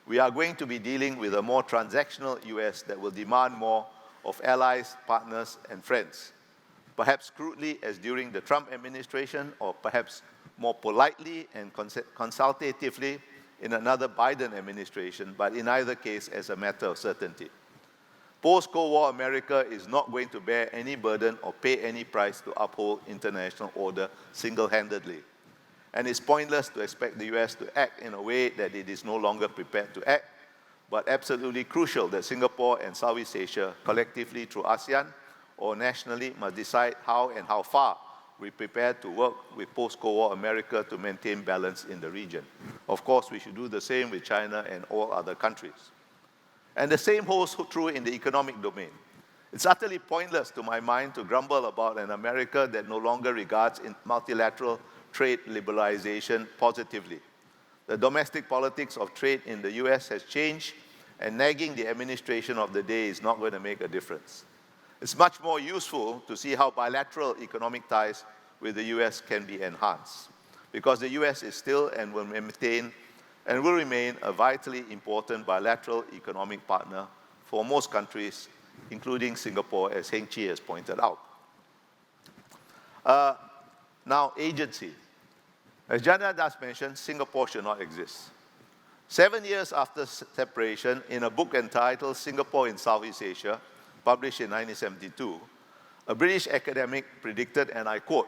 we are going to be dealing with a more transactional US that will demand more of allies, partners, and friends. Perhaps crudely as during the Trump administration, or perhaps more politely and consultatively in another Biden administration, but in either case as a matter of certainty. Post-Cold War America is not going to bear any burden or pay any price to uphold international order single-handedly. And it's pointless to expect the US to act in a way that it is no longer prepared to act, but absolutely crucial that Singapore and Southeast Asia, collectively through ASEAN or nationally, must decide how and how far we prepare to work with post-Cold War America to maintain balance in the region. Of course, we should do the same with China and all other countries. And the same holds true in the economic domain. It's utterly pointless to my mind to grumble about an America that no longer regards multilateral trade liberalization positively. The domestic politics of trade in the US has changed, and nagging the administration of the day is not going to make a difference. It's much more useful to see how bilateral economic ties with the US can be enhanced, because the US is still and will remain a vitally important bilateral economic partner for most countries, including Singapore, as Heng Chee has pointed out. Now, agency. As Jana Das mentioned, Singapore should not exist. 7 years after separation, in a book entitled Singapore in Southeast Asia, published in 1972, a British academic predicted, and I quote,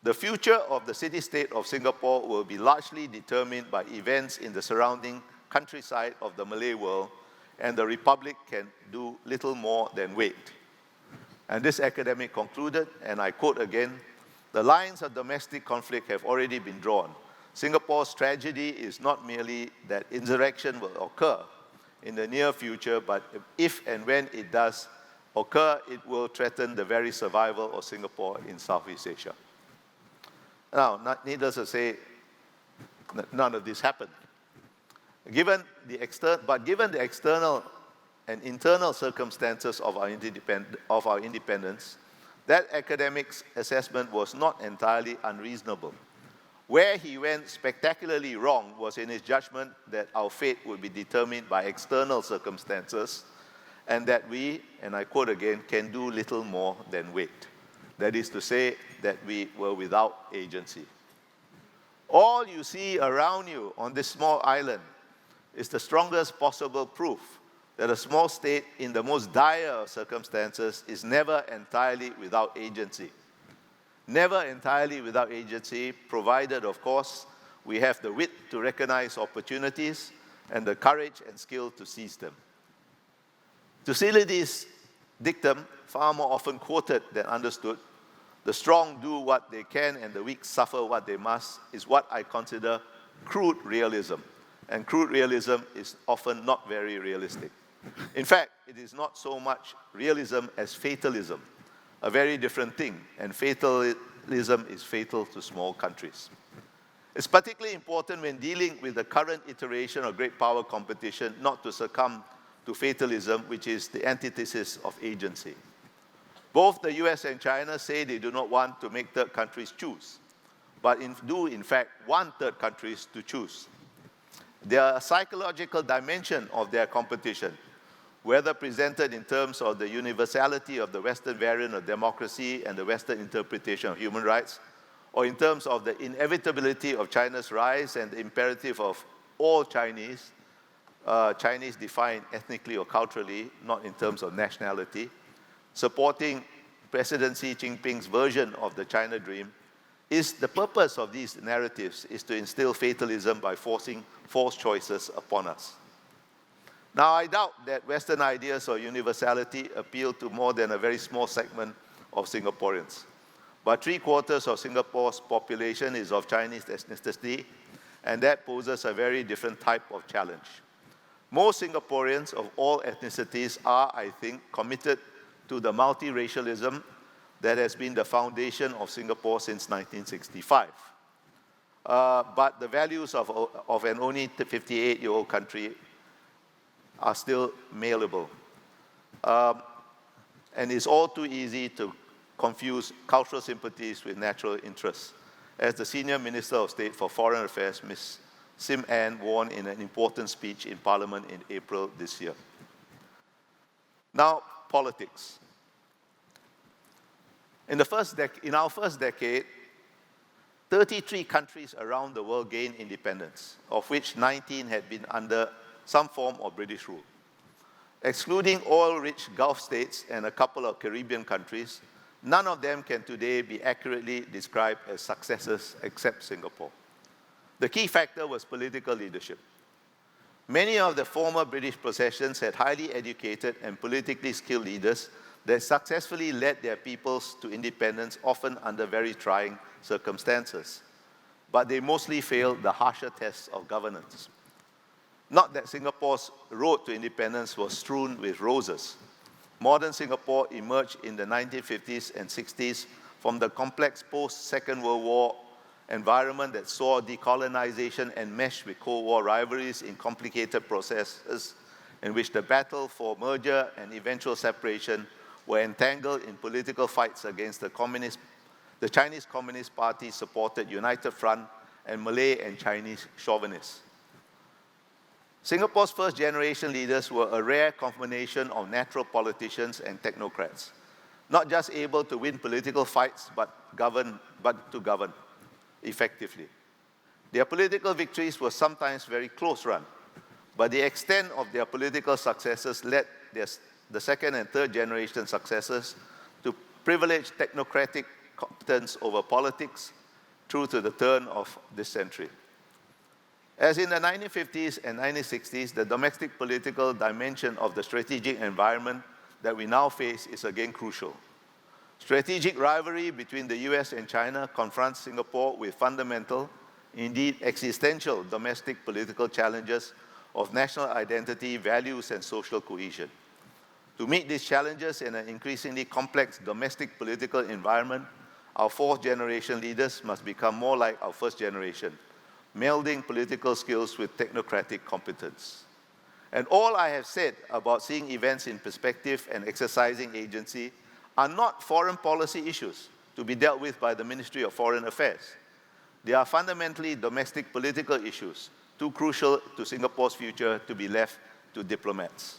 "The future of the city-state of Singapore will be largely determined by events in the surrounding countryside of the Malay world, and the Republic can do little more than wait." And this academic concluded, and I quote again, "The lines of domestic conflict have already been drawn. Singapore's tragedy is not merely that insurrection will occur in the near future, but if and when it does occur, it will threaten the very survival of Singapore in Southeast Asia." Now, needless to say, none of this happened. Given the external and internal circumstances of our independence, that academic's assessment was not entirely unreasonable. Where he went spectacularly wrong was in his judgment that our fate would be determined by external circumstances, and that we, and I quote again, "can do little more than wait." That is to say, that we were without agency. All you see around you on this small island is the strongest possible proof that a small state in the most dire of circumstances is never entirely without agency. Never entirely without agency, provided, of course, we have the wit to recognize opportunities and the courage and skill to seize them. Thucydides' dictum, far more often quoted than understood, "The strong do what they can and the weak suffer what they must," is what I consider crude realism. And crude realism is often not very realistic. In fact, it is not so much realism as fatalism, a very different thing, and fatalism is fatal to small countries. It's particularly important when dealing with the current iteration of great power competition not to succumb to fatalism, which is the antithesis of agency. Both the US and China say they do not want to make third countries choose, but do in fact want third countries to choose. There are a psychological dimension of their competition, whether presented in terms of the universality of the Western variant of democracy and the Western interpretation of human rights, or in terms of the inevitability of China's rise and the imperative of all Chinese defined ethnically or culturally, not in terms of nationality, supporting President Xi Jinping's version of the China dream. The purpose of these narratives is to instill fatalism by forcing false choices upon us. Now, I doubt that Western ideas of universality appeal to more than a very small segment of Singaporeans. But 3/4 of Singapore's population is of Chinese ethnicity, and that poses a very different type of challenge. Most Singaporeans of all ethnicities are, I think, committed to the multiracialism that has been the foundation of Singapore since 1965. But the values of an only 58-year-old country are still malleable. And it's all too easy to confuse cultural sympathies with natural interests. as the Senior Minister of State for Foreign Affairs, Ms. Sim Ann, warned in an important speech in Parliament in April this year. Now, politics. In our first decade, 33 countries around the world gained independence, of which 19 had been under some form of British rule. Excluding oil-rich Gulf states and a couple of Caribbean countries, none of them can today be accurately described as successes except Singapore. The key factor was political leadership. Many of the former British possessions had highly educated and politically skilled leaders that successfully led their peoples to independence, often under very trying circumstances. But they mostly failed the harsher tests of governance. Not that Singapore's road to independence was strewn with roses. Modern Singapore emerged in the 1950s and 60s from the complex post-Second World War environment that saw decolonization enmeshed with Cold War rivalries in complicated processes in which the battle for merger and eventual separation were entangled in political fights against the Chinese Communist Party-supported United Front and Malay and Chinese chauvinists. Singapore's first-generation leaders were a rare combination of natural politicians and technocrats, not just able to win political fights, but to govern effectively. Their political victories were sometimes very close run, but the extent of their political successes led the second and third generation successors to privilege technocratic competence over politics through to the turn of this century. As in the 1950s and 1960s, the domestic political dimension of the strategic environment that we now face is again crucial. Strategic rivalry between the US and China confronts Singapore with fundamental, indeed existential, domestic political challenges of national identity, values, and social cohesion. To meet these challenges in an increasingly complex domestic political environment, our fourth-generation leaders must become more like our first generation, melding political skills with technocratic competence. And all I have said about seeing events in perspective and exercising agency are not foreign policy issues to be dealt with by the Ministry of Foreign Affairs. They are fundamentally domestic political issues, too crucial to Singapore's future to be left to diplomats.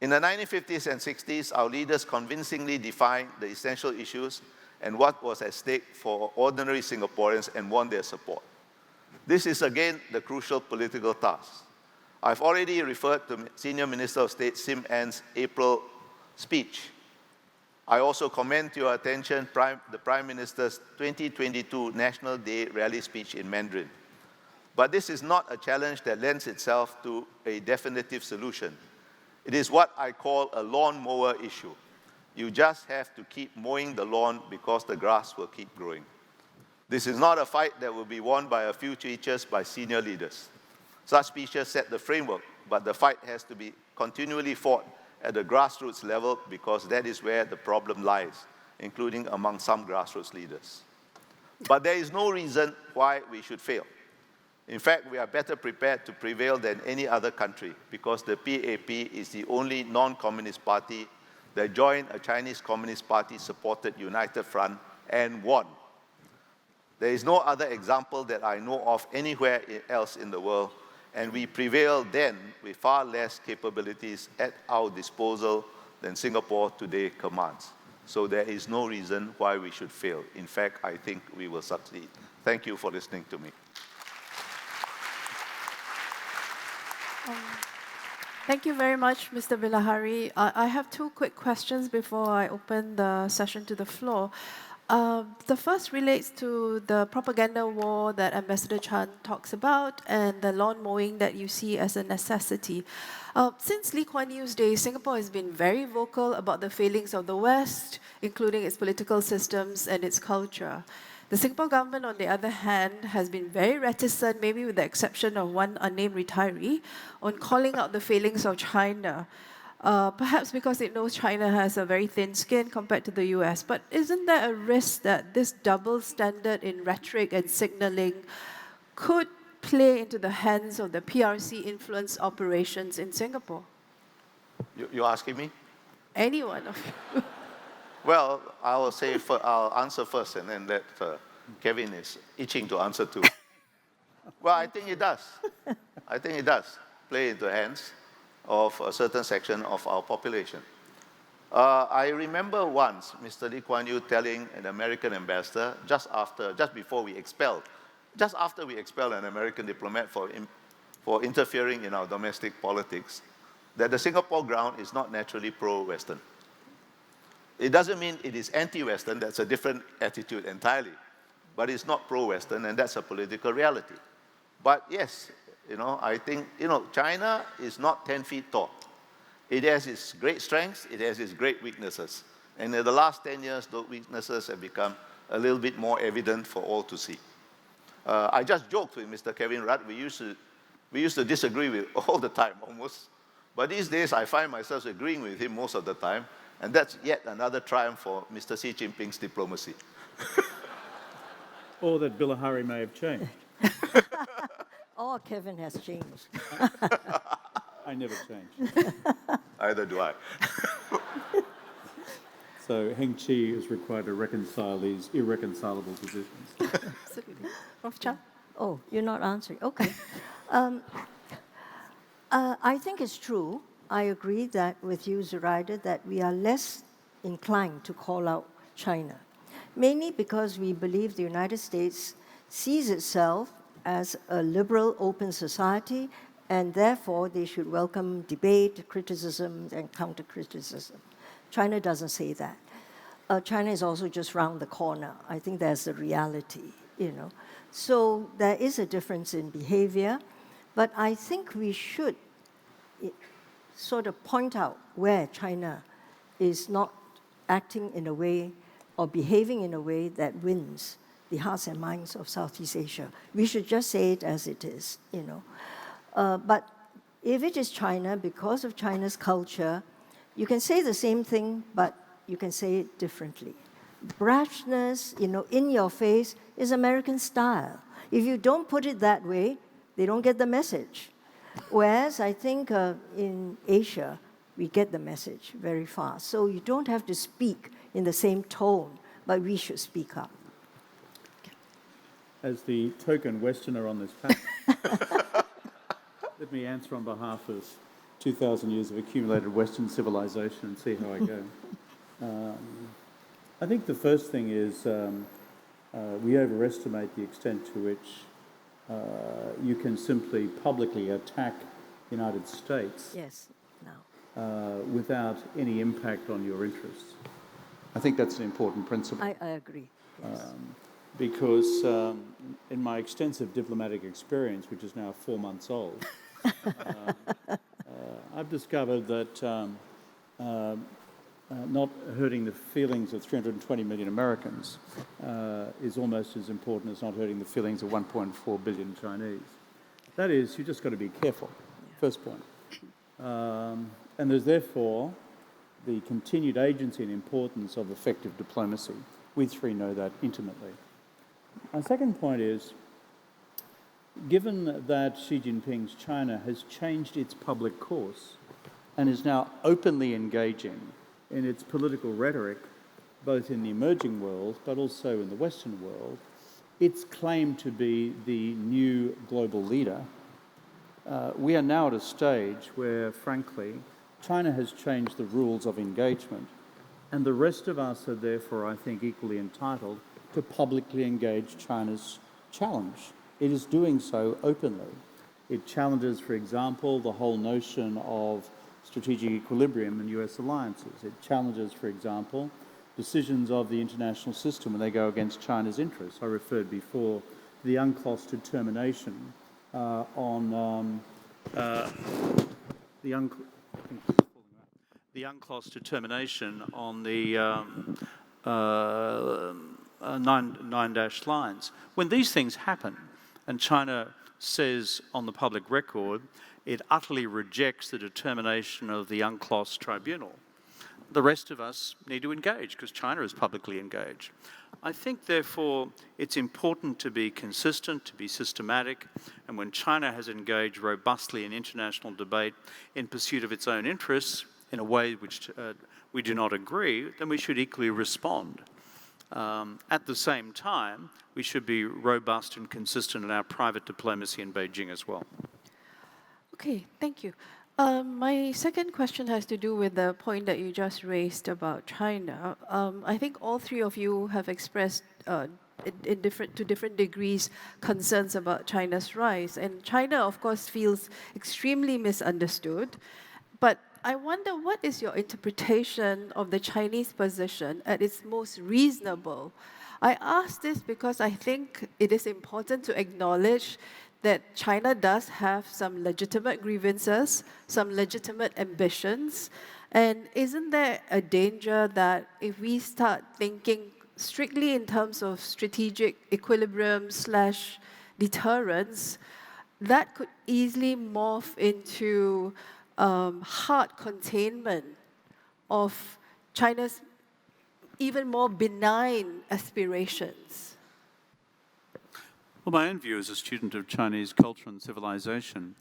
In the 1950s and 60s, our leaders convincingly defined the essential issues and what was at stake for ordinary Singaporeans and won their support. This is again the crucial political task. I've already referred to Senior Minister of State Sim Ann's April speech. I also commend to your attention the Prime Minister's 2022 National Day rally speech in Mandarin. But this is not a challenge that lends itself to a definitive solution. It is what I call a lawnmower issue. You just have to keep mowing the lawn because the grass will keep growing. This is not a fight that will be won by a few speeches by senior leaders. Such speeches set the framework, but the fight has to be continually fought at the grassroots level because that is where the problem lies, including among some grassroots leaders. But there is no reason why we should fail. In fact, we are better prepared to prevail than any other country because the PAP is the only non-communist party that joined a Chinese Communist Party-supported United Front and won. There is no other example that I know of anywhere else in the world, and we prevailed then with far less capabilities at our disposal than Singapore today commands. So there is no reason why we should fail. In fact, I think we will succeed. Thank you for listening to me. Thank you very much, Mr. Bilahari. I have two quick questions before I open the session to the floor. The first relates to the propaganda war that Ambassador Chan talks about and the lawn mowing that you see as a necessity. Since Lee Kuan Yew's days, Singapore has been very vocal about the failings of the West, including its political systems and its culture. The Singapore government, on the other hand, has been very reticent, maybe with the exception of one unnamed retiree, on calling out the failings of China. Perhaps because it knows China has a very thin skin compared to the US. But isn't there a risk that this double standard in rhetoric and signaling could play into the hands of the PRC influence operations in Singapore? You're asking me? Any one of you. Well, I'll answer first and then let Kevin is itching to answer to. Well, I think it does. I think it does play into the hands of a certain section of our population. I remember once Mr. Lee Kuan Yew telling an American ambassador just after we expelled an American diplomat for interfering in our domestic politics, that the Singapore ground is not naturally pro-Western. It doesn't mean it is anti-Western, that's a different attitude entirely. But it's not pro-Western, and that's a political reality. But yes, I think, China is not 10 feet tall. It has its great strengths, it has its great weaknesses. And in the last 10 years, those weaknesses have become a little bit more evident for all to see. I just joked with Mr. Kevin Rudd. We used to disagree with all the time, almost. But these days, I find myself agreeing with him most of the time, and that's yet another triumph for Mr. Xi Jinping's diplomacy. Or that Bilahari may have changed. Or Kevin has changed. I never change. Either do I. So Heng Chee is required to reconcile these irreconcilable positions. Absolutely. Prof. Chan? Oh, you're not answering. Okay. I think it's true. I agree that with you, Zuraidah, that we are less inclined to call out China, mainly because we believe the United States sees itself as a liberal, open society, and therefore they should welcome debate, criticism, and counter-criticism. China doesn't say that. China is also just round the corner. I think that's the reality, So there is a difference in behavior, but I think we should sort of point out where China is not acting in a way or behaving in a way that wins the hearts and minds of Southeast Asia. We should just say it as it is, But if it is China, because of China's culture, you can say the same thing, but you can say it differently. Brashness, in your face, is American style. If you don't put it that way, they don't get the message. Whereas I think in Asia, we get the message very fast. So you don't have to speak in the same tone, but we should speak up. As the token Westerner on this panel, let me answer on behalf of 2,000 years of accumulated Western civilization and see how I go. I think the first thing is we overestimate the extent to which you can simply publicly attack the United States without any impact on your interests. I think that's an important principle. I agree. Yes. Because in my extensive diplomatic experience, which is now 4 months old, I've discovered that not hurting the feelings of 320 million Americans is almost as important as not hurting the feelings of 1.4 billion Chinese. That is, you just got to be careful, first point. And there's therefore the continued agency and importance of effective diplomacy. We three know that intimately. My second point is, given that Xi Jinping's China has changed its public course and is now openly engaging in its political rhetoric, both in the emerging world but also in the Western world, its claim to be the new global leader, we are now at a stage where, frankly, China has changed the rules of engagement, and the rest of us are therefore, I think, equally entitled to publicly engage China's challenge. It is doing so openly. It challenges, for example, the whole notion of strategic equilibrium in US alliances. It challenges, for example, decisions of the international system when they go against China's interests. I referred before to the UNCLOS determination on the UNCLOS determination on the nine-dash lines. When these things happen, and China says on the public record it utterly rejects the determination of the UNCLOS tribunal, the rest of us need to engage because China is publicly engaged. I think, therefore, it's important to be consistent, to be systematic, and when China has engaged robustly in international debate in pursuit of its own interests in a way which we do not agree, then we should equally respond. At the same time, we should be robust and consistent in our private diplomacy in Beijing as well. Okay, thank you. My second question has to do with the point that you just raised about China. I think all three of you have expressed to different degrees concerns about China's rise. And China, of course, feels extremely misunderstood. But I wonder, what is your interpretation of the Chinese position at its most reasonable? I ask this because I think it is important to acknowledge that China does have some legitimate grievances, some legitimate ambitions. And isn't there a danger that if we start thinking strictly in terms of strategic equilibrium / deterrence, that could easily morph into hard containment of China's even more benign aspirations? Well, my own view as a student of Chinese culture and civilization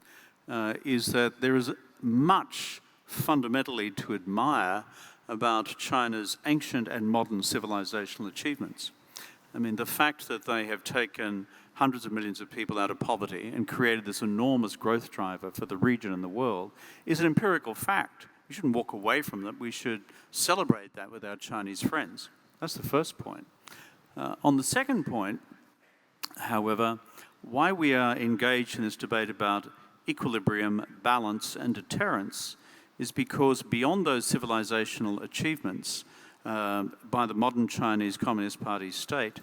is that there is much fundamentally to admire about China's ancient and modern civilizational achievements. I mean, the fact that they have taken hundreds of millions of people out of poverty and created this enormous growth driver for the region and the world is an empirical fact. We shouldn't walk away from that. We should celebrate that with our Chinese friends. That's the first point. On the second point, however, why we are engaged in this debate about equilibrium, balance, and deterrence is because beyond those civilizational achievements by the modern Chinese Communist Party state,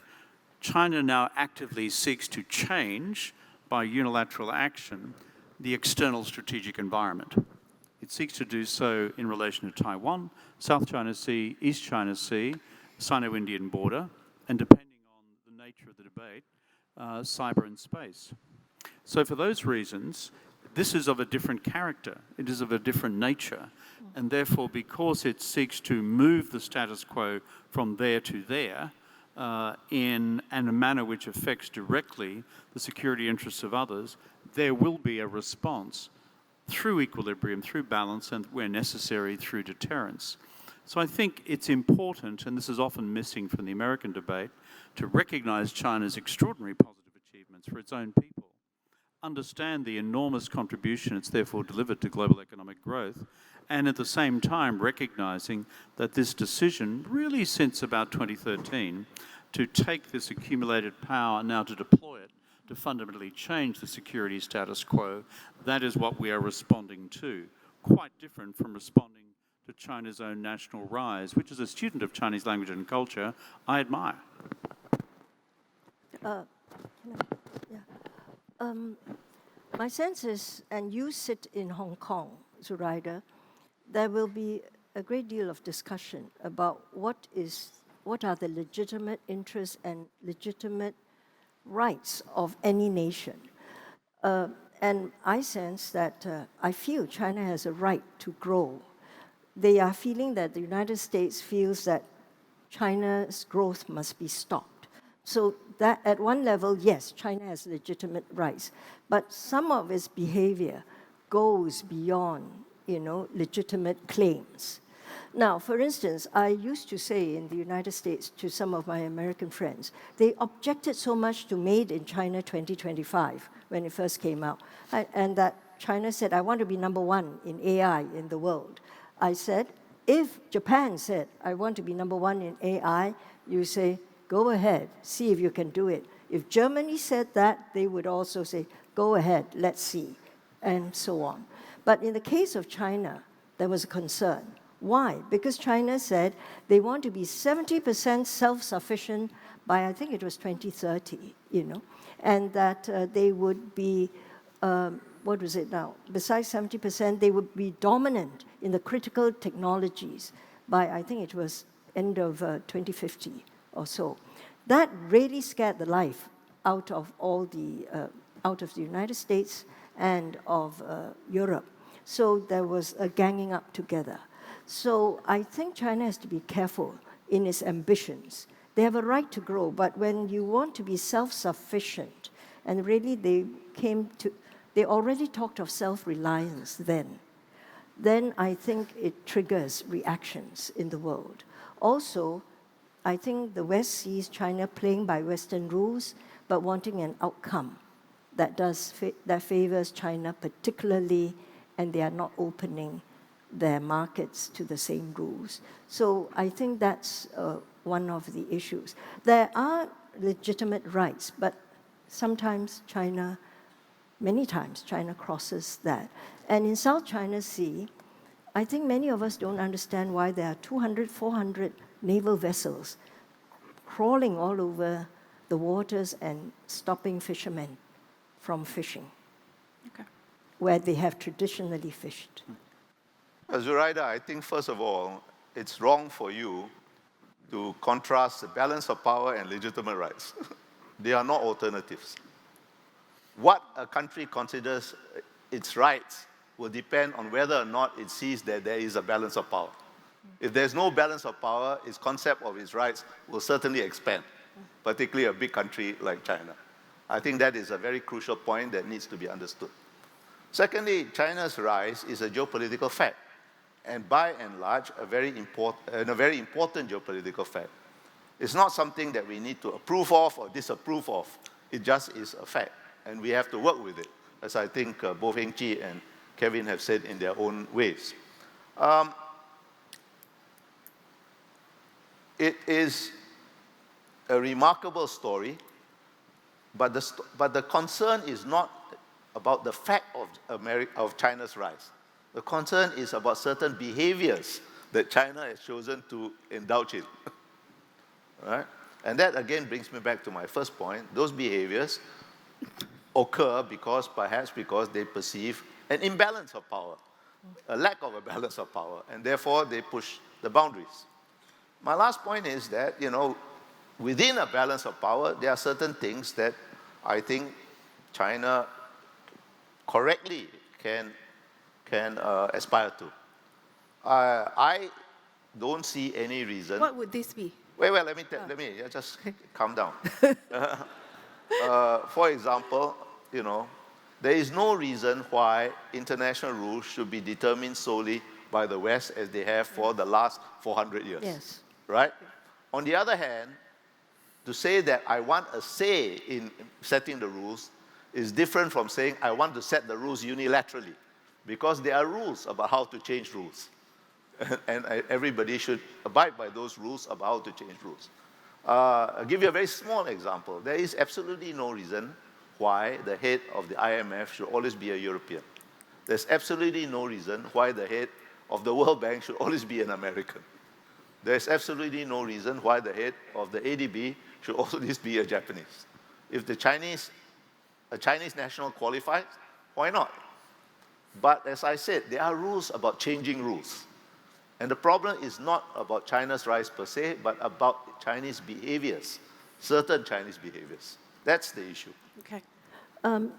China now actively seeks to change, by unilateral action, the external strategic environment. It seeks to do so in relation to Taiwan, South China Sea, East China Sea, Sino-Indian border, and depending on the nature of the debate, cyber and space. So for those reasons, this is of a different character. It is of a different nature. And therefore, because it seeks to move the status quo from there to there in a manner which affects directly the security interests of others, there will be a response through equilibrium, through balance, and where necessary, through deterrence. So I think it's important, and this is often missing from the American debate, to recognize China's extraordinary positive achievements for its own people, understand the enormous contribution it's therefore delivered to global economic growth, and at the same time recognizing that this decision, really since about 2013, to take this accumulated power now to deploy it, to fundamentally change the security status quo, that is what we are responding to. Quite different from responding to China's own national rise, which as a student of Chinese language and culture, I admire. My sense is, and you sit in Hong Kong, Zuraidah, there will be a great deal of discussion about what are the legitimate interests and legitimate rights of any nation. And I sense that I feel China has a right to grow. They are feeling that the United States feels that China's growth must be stopped. So that at one level, yes, China has legitimate rights, but some of its behavior goes beyond, legitimate claims. Now, for instance, I used to say in the United States to some of my American friends, they objected so much to Made in China 2025 when it first came out, and that China said, I want to be number one in AI in the world. I said, if Japan said, I want to be number one in AI, you say, go ahead, see if you can do it. If Germany said that, they would also say, go ahead, let's see, and so on. But in the case of China, there was a concern. Why? Because China said they want to be 70% self-sufficient by, I think it was 2030, and that they would be, what was it now? Besides 70%, they would be dominant in the critical technologies by, I think it was end of 2050 or so. That really scared the life out of out of the United States and of Europe. So there was a ganging up together. So I think China has to be careful in its ambitions. They have a right to grow, but when you want to be self-sufficient, and really they already talked of self-reliance then I think it triggers reactions in the world. Also, I think the West sees China playing by Western rules, but wanting an outcome that favors China particularly, and they are not opening their markets to the same rules. So I think that's one of the issues. There are legitimate rights, but sometimes many times China crosses that. And in South China Sea, I think many of us don't understand why there are 200, 400 naval vessels crawling all over the waters and stopping fishermen from fishing, where they have traditionally fished. Zuraidah, I think first of all, it's wrong for you to contrast the balance of power and legitimate rights. They are not alternatives. What a country considers its rights will depend on whether or not it sees that there is a balance of power. If there's no balance of power, its concept of its rights will certainly expand, particularly a big country like China. I think that is a very crucial point that needs to be understood. Secondly, China's rise is a geopolitical fact, and by and large, a very important geopolitical fact. It's not something that we need to approve of or disapprove of. It just is a fact, and we have to work with it, as I think both Heng, Chee and Kevin have said in their own ways. It is a remarkable story, but the concern is not about the fact of China's rise. The concern is about certain behaviors that China has chosen to indulge in. Right? And that again brings me back to my first point. Those behaviors occur perhaps because they perceive an imbalance of power, a lack of a balance of power, and therefore they push the boundaries. My last point is that, within a balance of power, there are certain things that I think China correctly can aspire to. I don't see any reason. What would this be? Wait, let me just calm down. For example, there is no reason why international rules should be determined solely by the West as they have for the last 400 years. Yes. Right? On the other hand, to say that I want a say in setting the rules is different from saying I want to set the rules unilaterally, because there are rules about how to change rules. And everybody should abide by those rules about how to change rules. I'll give you a very small example. There is absolutely no reason why the head of the IMF should always be a European. There's absolutely no reason why the head of the World Bank should always be an American. There's absolutely no reason why the head of the ADB should always be a Japanese. If a Chinese national qualifies, why not? But as I said, there are rules about changing rules. And the problem is not about China's rise per se, but about Chinese behaviors, certain Chinese behaviors. That's the issue. Okay.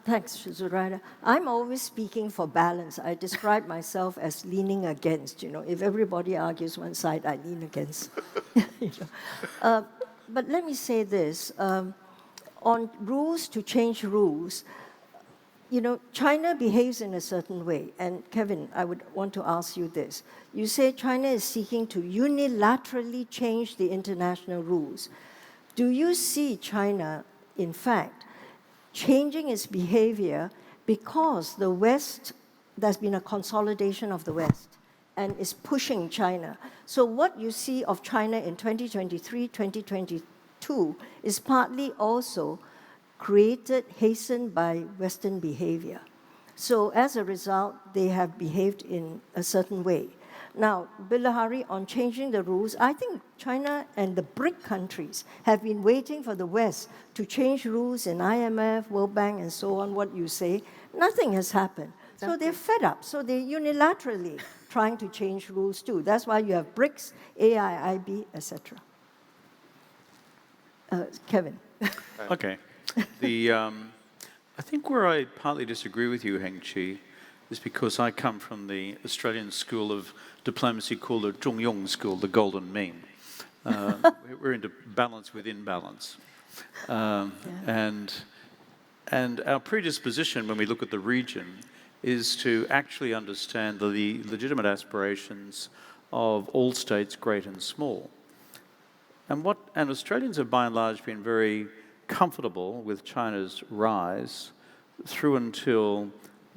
Thanks, Zuraidah. I'm always speaking for balance. I describe myself as leaning against. If everybody argues one side, I lean against. But let me say this. On rules to change rules, China behaves in a certain way. And Kevin, I would want to ask you this. You say China is seeking to unilaterally change the international rules. Do you see China, in fact, changing its behavior because the West, there's been a consolidation of the West and is pushing China? So what you see of China in 2023, 2022 is partly also hastened by Western behavior. So as a result, they have behaved in a certain way. Now, Bilahari, on changing the rules, I think China and the BRIC countries have been waiting for the West to change rules in IMF, World Bank, and so on, what you say. Nothing has happened. So they're fed up. So they're unilaterally trying to change rules too. That's why you have BRICS, AIIB, etc. Kevin. Okay. I think where I partly disagree with you, Heng, Chee, is because I come from the Australian school of diplomacy called the Zhongyong school, the golden mean. We're into balance within balance. And our predisposition when we look at the region is to actually understand the legitimate aspirations of all states, great and small. And Australians have by and large been very comfortable with China's rise through until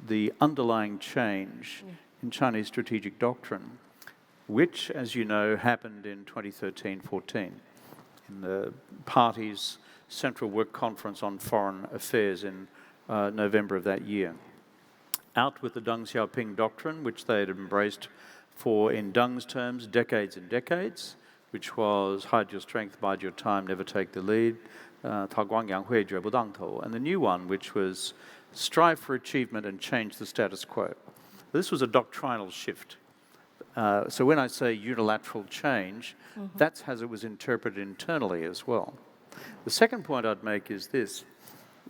the underlying change in Chinese strategic doctrine, which, as you know, happened in 2013-14 in the party's Central Work Conference on Foreign Affairs in November of that year. Out with the Deng Xiaoping doctrine, which they had embraced for, in Deng's terms, decades and decades, which was hide your strength, bide your time, never take the lead, 韬光养晦，绝不当头, and the new one, which was strive for achievement and change the status quo. This was a doctrinal shift. So when I say unilateral change, that's how it was interpreted internally as well. The second point I'd make is this.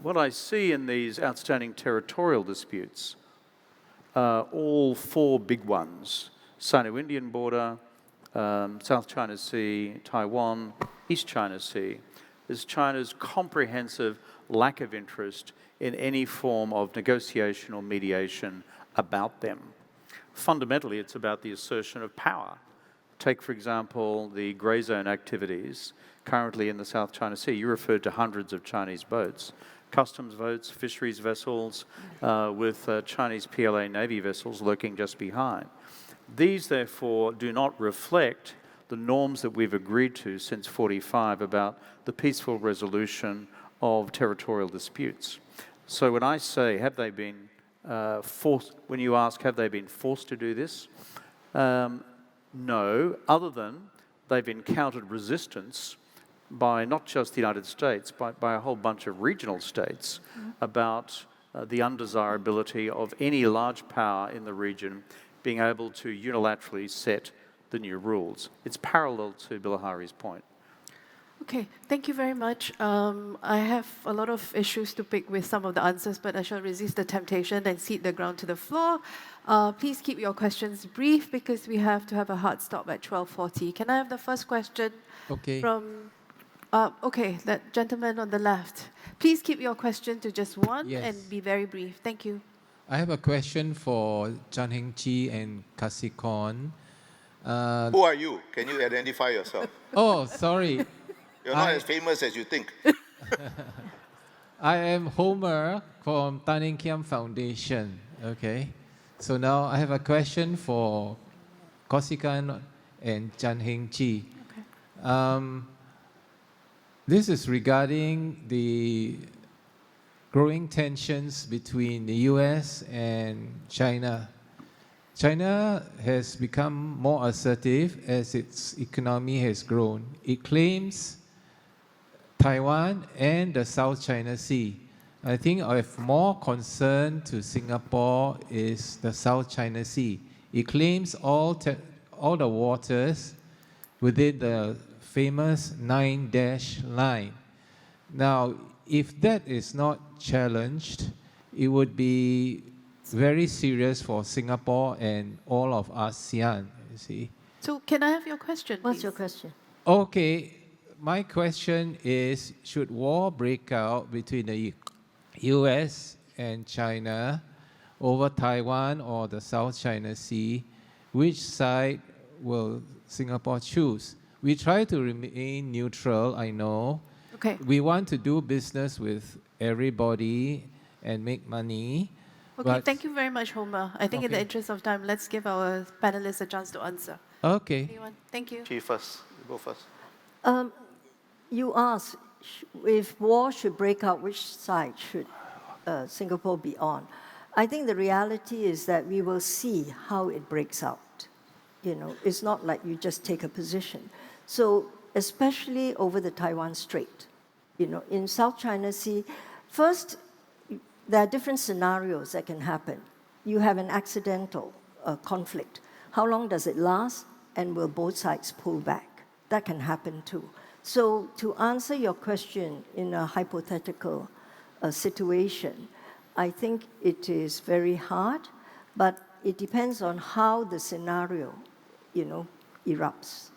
What I see in these outstanding territorial disputes, all four big ones, Sino-Indian border, South China Sea, Taiwan, East China Sea, is China's comprehensive lack of interest in any form of negotiation or mediation about them. Fundamentally, it's about the assertion of power. Take, for example, the grey zone activities currently in the South China Sea. You referred to hundreds of Chinese boats, customs boats, fisheries vessels, with Chinese PLA Navy vessels lurking just behind. These, therefore, do not reflect the norms that we've agreed to since 1945 about the peaceful resolution of territorial disputes. So when I say, have they been forced, when you ask, have they been forced to do this? No, other than they've encountered resistance by not just the United States, but by a whole bunch of regional states about the undesirability of any large power in the region being able to unilaterally set the new rules. It's parallel to Bilahari's point. Okay, thank you very much. I have a lot of issues to pick with some of the answers, but I shall resist the temptation and cede the ground to the floor. Please keep your questions brief because we have to have a hard stop at 12:40. Can I have the first question from... okay, that gentleman on the left. Please keep your question to just one and be very brief. Thank you. I have a question for Heng, Chee and Kausikan. Who are you? Can you identify yourself? Oh, sorry. You're not as famous as you think. I am Homer from Tan Ean Kiam Foundation. Okay. So now I have a question for Kausikan and Heng, Chee. Okay. This is regarding the growing tensions between the US and China. China has become more assertive as its economy has grown. It claims Taiwan and the South China Sea. I think of more concern to Singapore is the South China Sea. It claims all the waters within the famous 9-dash line. Now, if that is not challenged, it would be very serious for Singapore and all of ASEAN, you see. So can I have your question, What's please? your question? Okay, my question is, should war break out between the US and China over Taiwan or the South China Sea, which side will Singapore choose? We try to remain neutral, I know. Okay. We want to do business with everybody and make money. Okay, thank you very much, Homer. I think in the interest of time, let's give our panelists a chance to answer. Okay. Anyone? Thank you. Chee first. You go first. You asked if war should break out, which side should Singapore be on? I think the reality is that we will see how it breaks out. You know, it's not like you just take a position. So especially over the Taiwan Strait, you know, in South China Sea, first, there are different scenarios that can happen. You have an accidental conflict. How long does it last? And will both sides pull back? That can happen too. So to answer your question in a hypothetical situation, I think it is very hard, but it depends on how the scenario, you know, erupts.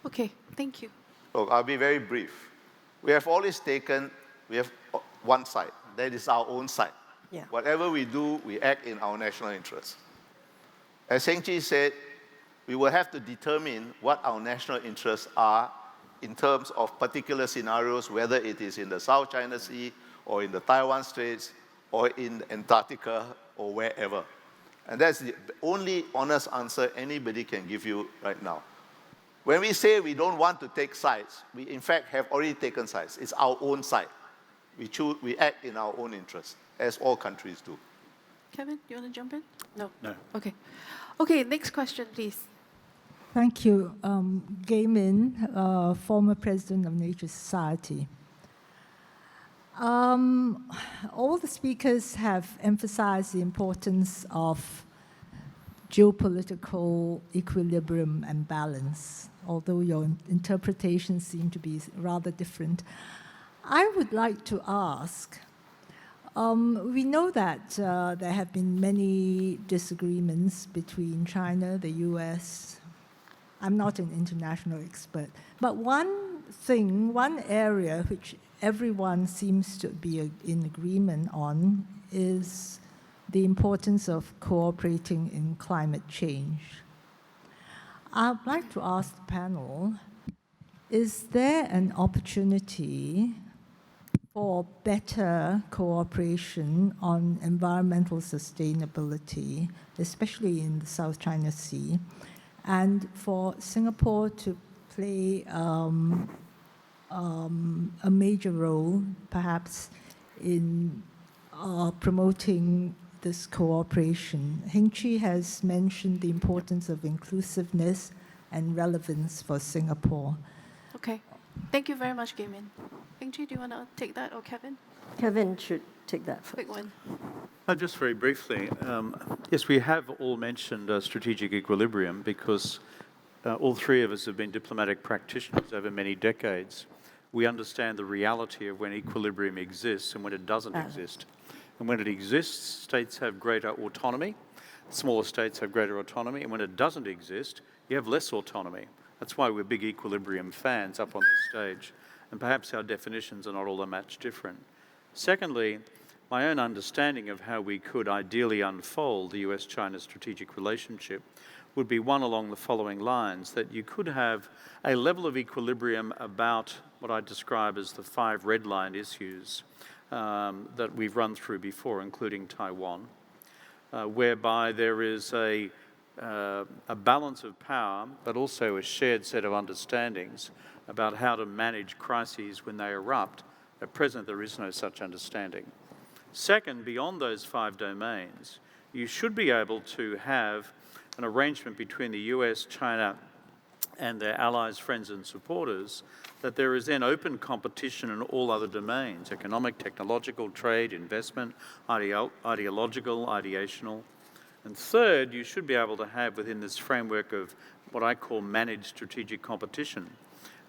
Okay, thank you. Look, I'll be very brief. We have always taken, we have one side. That is our own side. Yeah. Whatever we do, we act in our national interest. As Heng Chee said, we will have to determine what our national interests are in terms of particular scenarios, whether it is in the South China Sea or in the Taiwan Straits or in Antarctica or wherever. And that's the only honest answer anybody can give you right now. When we say we don't want to take sides, we in fact have already taken sides. It's our own side. We act in our own interest, as all countries do. Kevin, you want to jump in? No. No. Okay. Okay, next question, please. Thank you. Gay Min, former president of Nature Society. All the speakers have emphasized the importance of geopolitical equilibrium and balance, although your interpretations seem to be rather different. I would like to ask, we know that there have been many disagreements between China, the US. I'm not an international expert, but one area which everyone seems to be in agreement on is the importance of cooperating in climate change. I'd like to ask the panel, is there an opportunity for better cooperation on environmental sustainability, especially in the South China Sea, and for Singapore to play a major role, perhaps, in promoting this cooperation? Heng Chee has mentioned the importance of inclusiveness and relevance for Singapore. Okay. Thank you very much, Gay Min. Heng Chee, do you want to take that, or Kevin? Kevin should take that first. Quick one. Just very briefly, yes, we have all mentioned strategic equilibrium because all three of us have been diplomatic practitioners over many decades. We understand the reality of when equilibrium exists and when it doesn't exist. And when it exists, states have greater autonomy, smaller states have greater autonomy, and when it doesn't exist, you have less autonomy. That's why we're big equilibrium fans up on this stage, and perhaps our definitions are not all that much different. Secondly, my own understanding of how we could ideally unfold the US-China strategic relationship would be one along the following lines, that you could have a level of equilibrium about what I describe as the 5 red line issues that we've run through before, including Taiwan, whereby there is a balance of power, but also a shared set of understandings about how to manage crises when they erupt. At present, there is no such understanding. Second, beyond those 5 domains, you should be able to have an arrangement between the US, China, and their allies, friends, and supporters, that there is then open competition in all other domains: economic, technological, trade, investment, ideological, ideational. And third, you should be able to have within this framework of what I call managed strategic competition,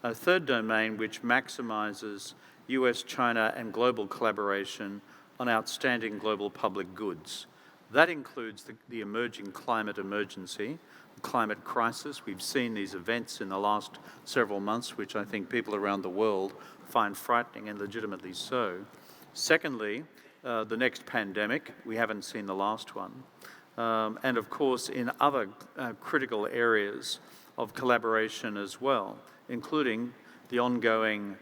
a third domain which maximizes US, China, and global collaboration on outstanding global public goods. That includes the emerging climate emergency, the climate crisis. We've seen these events in the last several months, which I think people around the world find frightening, and legitimately so. Secondly, the next pandemic. We haven't seen the last one. And of course, in other critical areas of collaboration as well, including the ongoing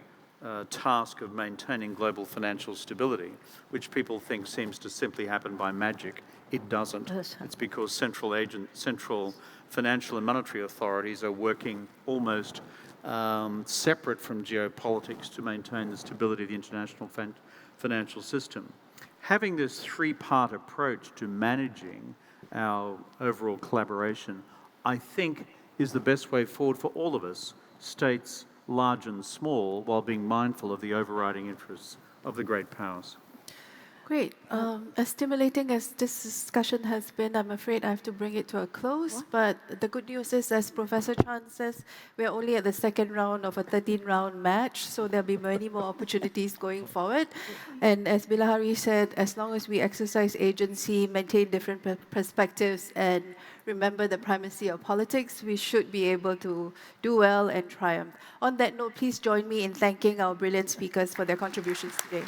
task of maintaining global financial stability, which people think seems to simply happen by magic. It doesn't. It's because central financial and monetary authorities are working almost separate from geopolitics to maintain the stability of the international financial system. Having this 3-part approach to managing our overall collaboration, I think, is the best way forward for all of us, states large and small, while being mindful of the overriding interests of the great powers. Great. As stimulating as this discussion has been, I'm afraid I have to bring it to a close. But the good news is, as Professor Chan says, we are only at the second round of a 13-round match, so there'll be many more opportunities going forward. And as Bilahari said, as long as we exercise agency, maintain different perspectives, and remember the primacy of politics, we should be able to do well and triumph. On that note, please join me in thanking our brilliant speakers for their contributions today.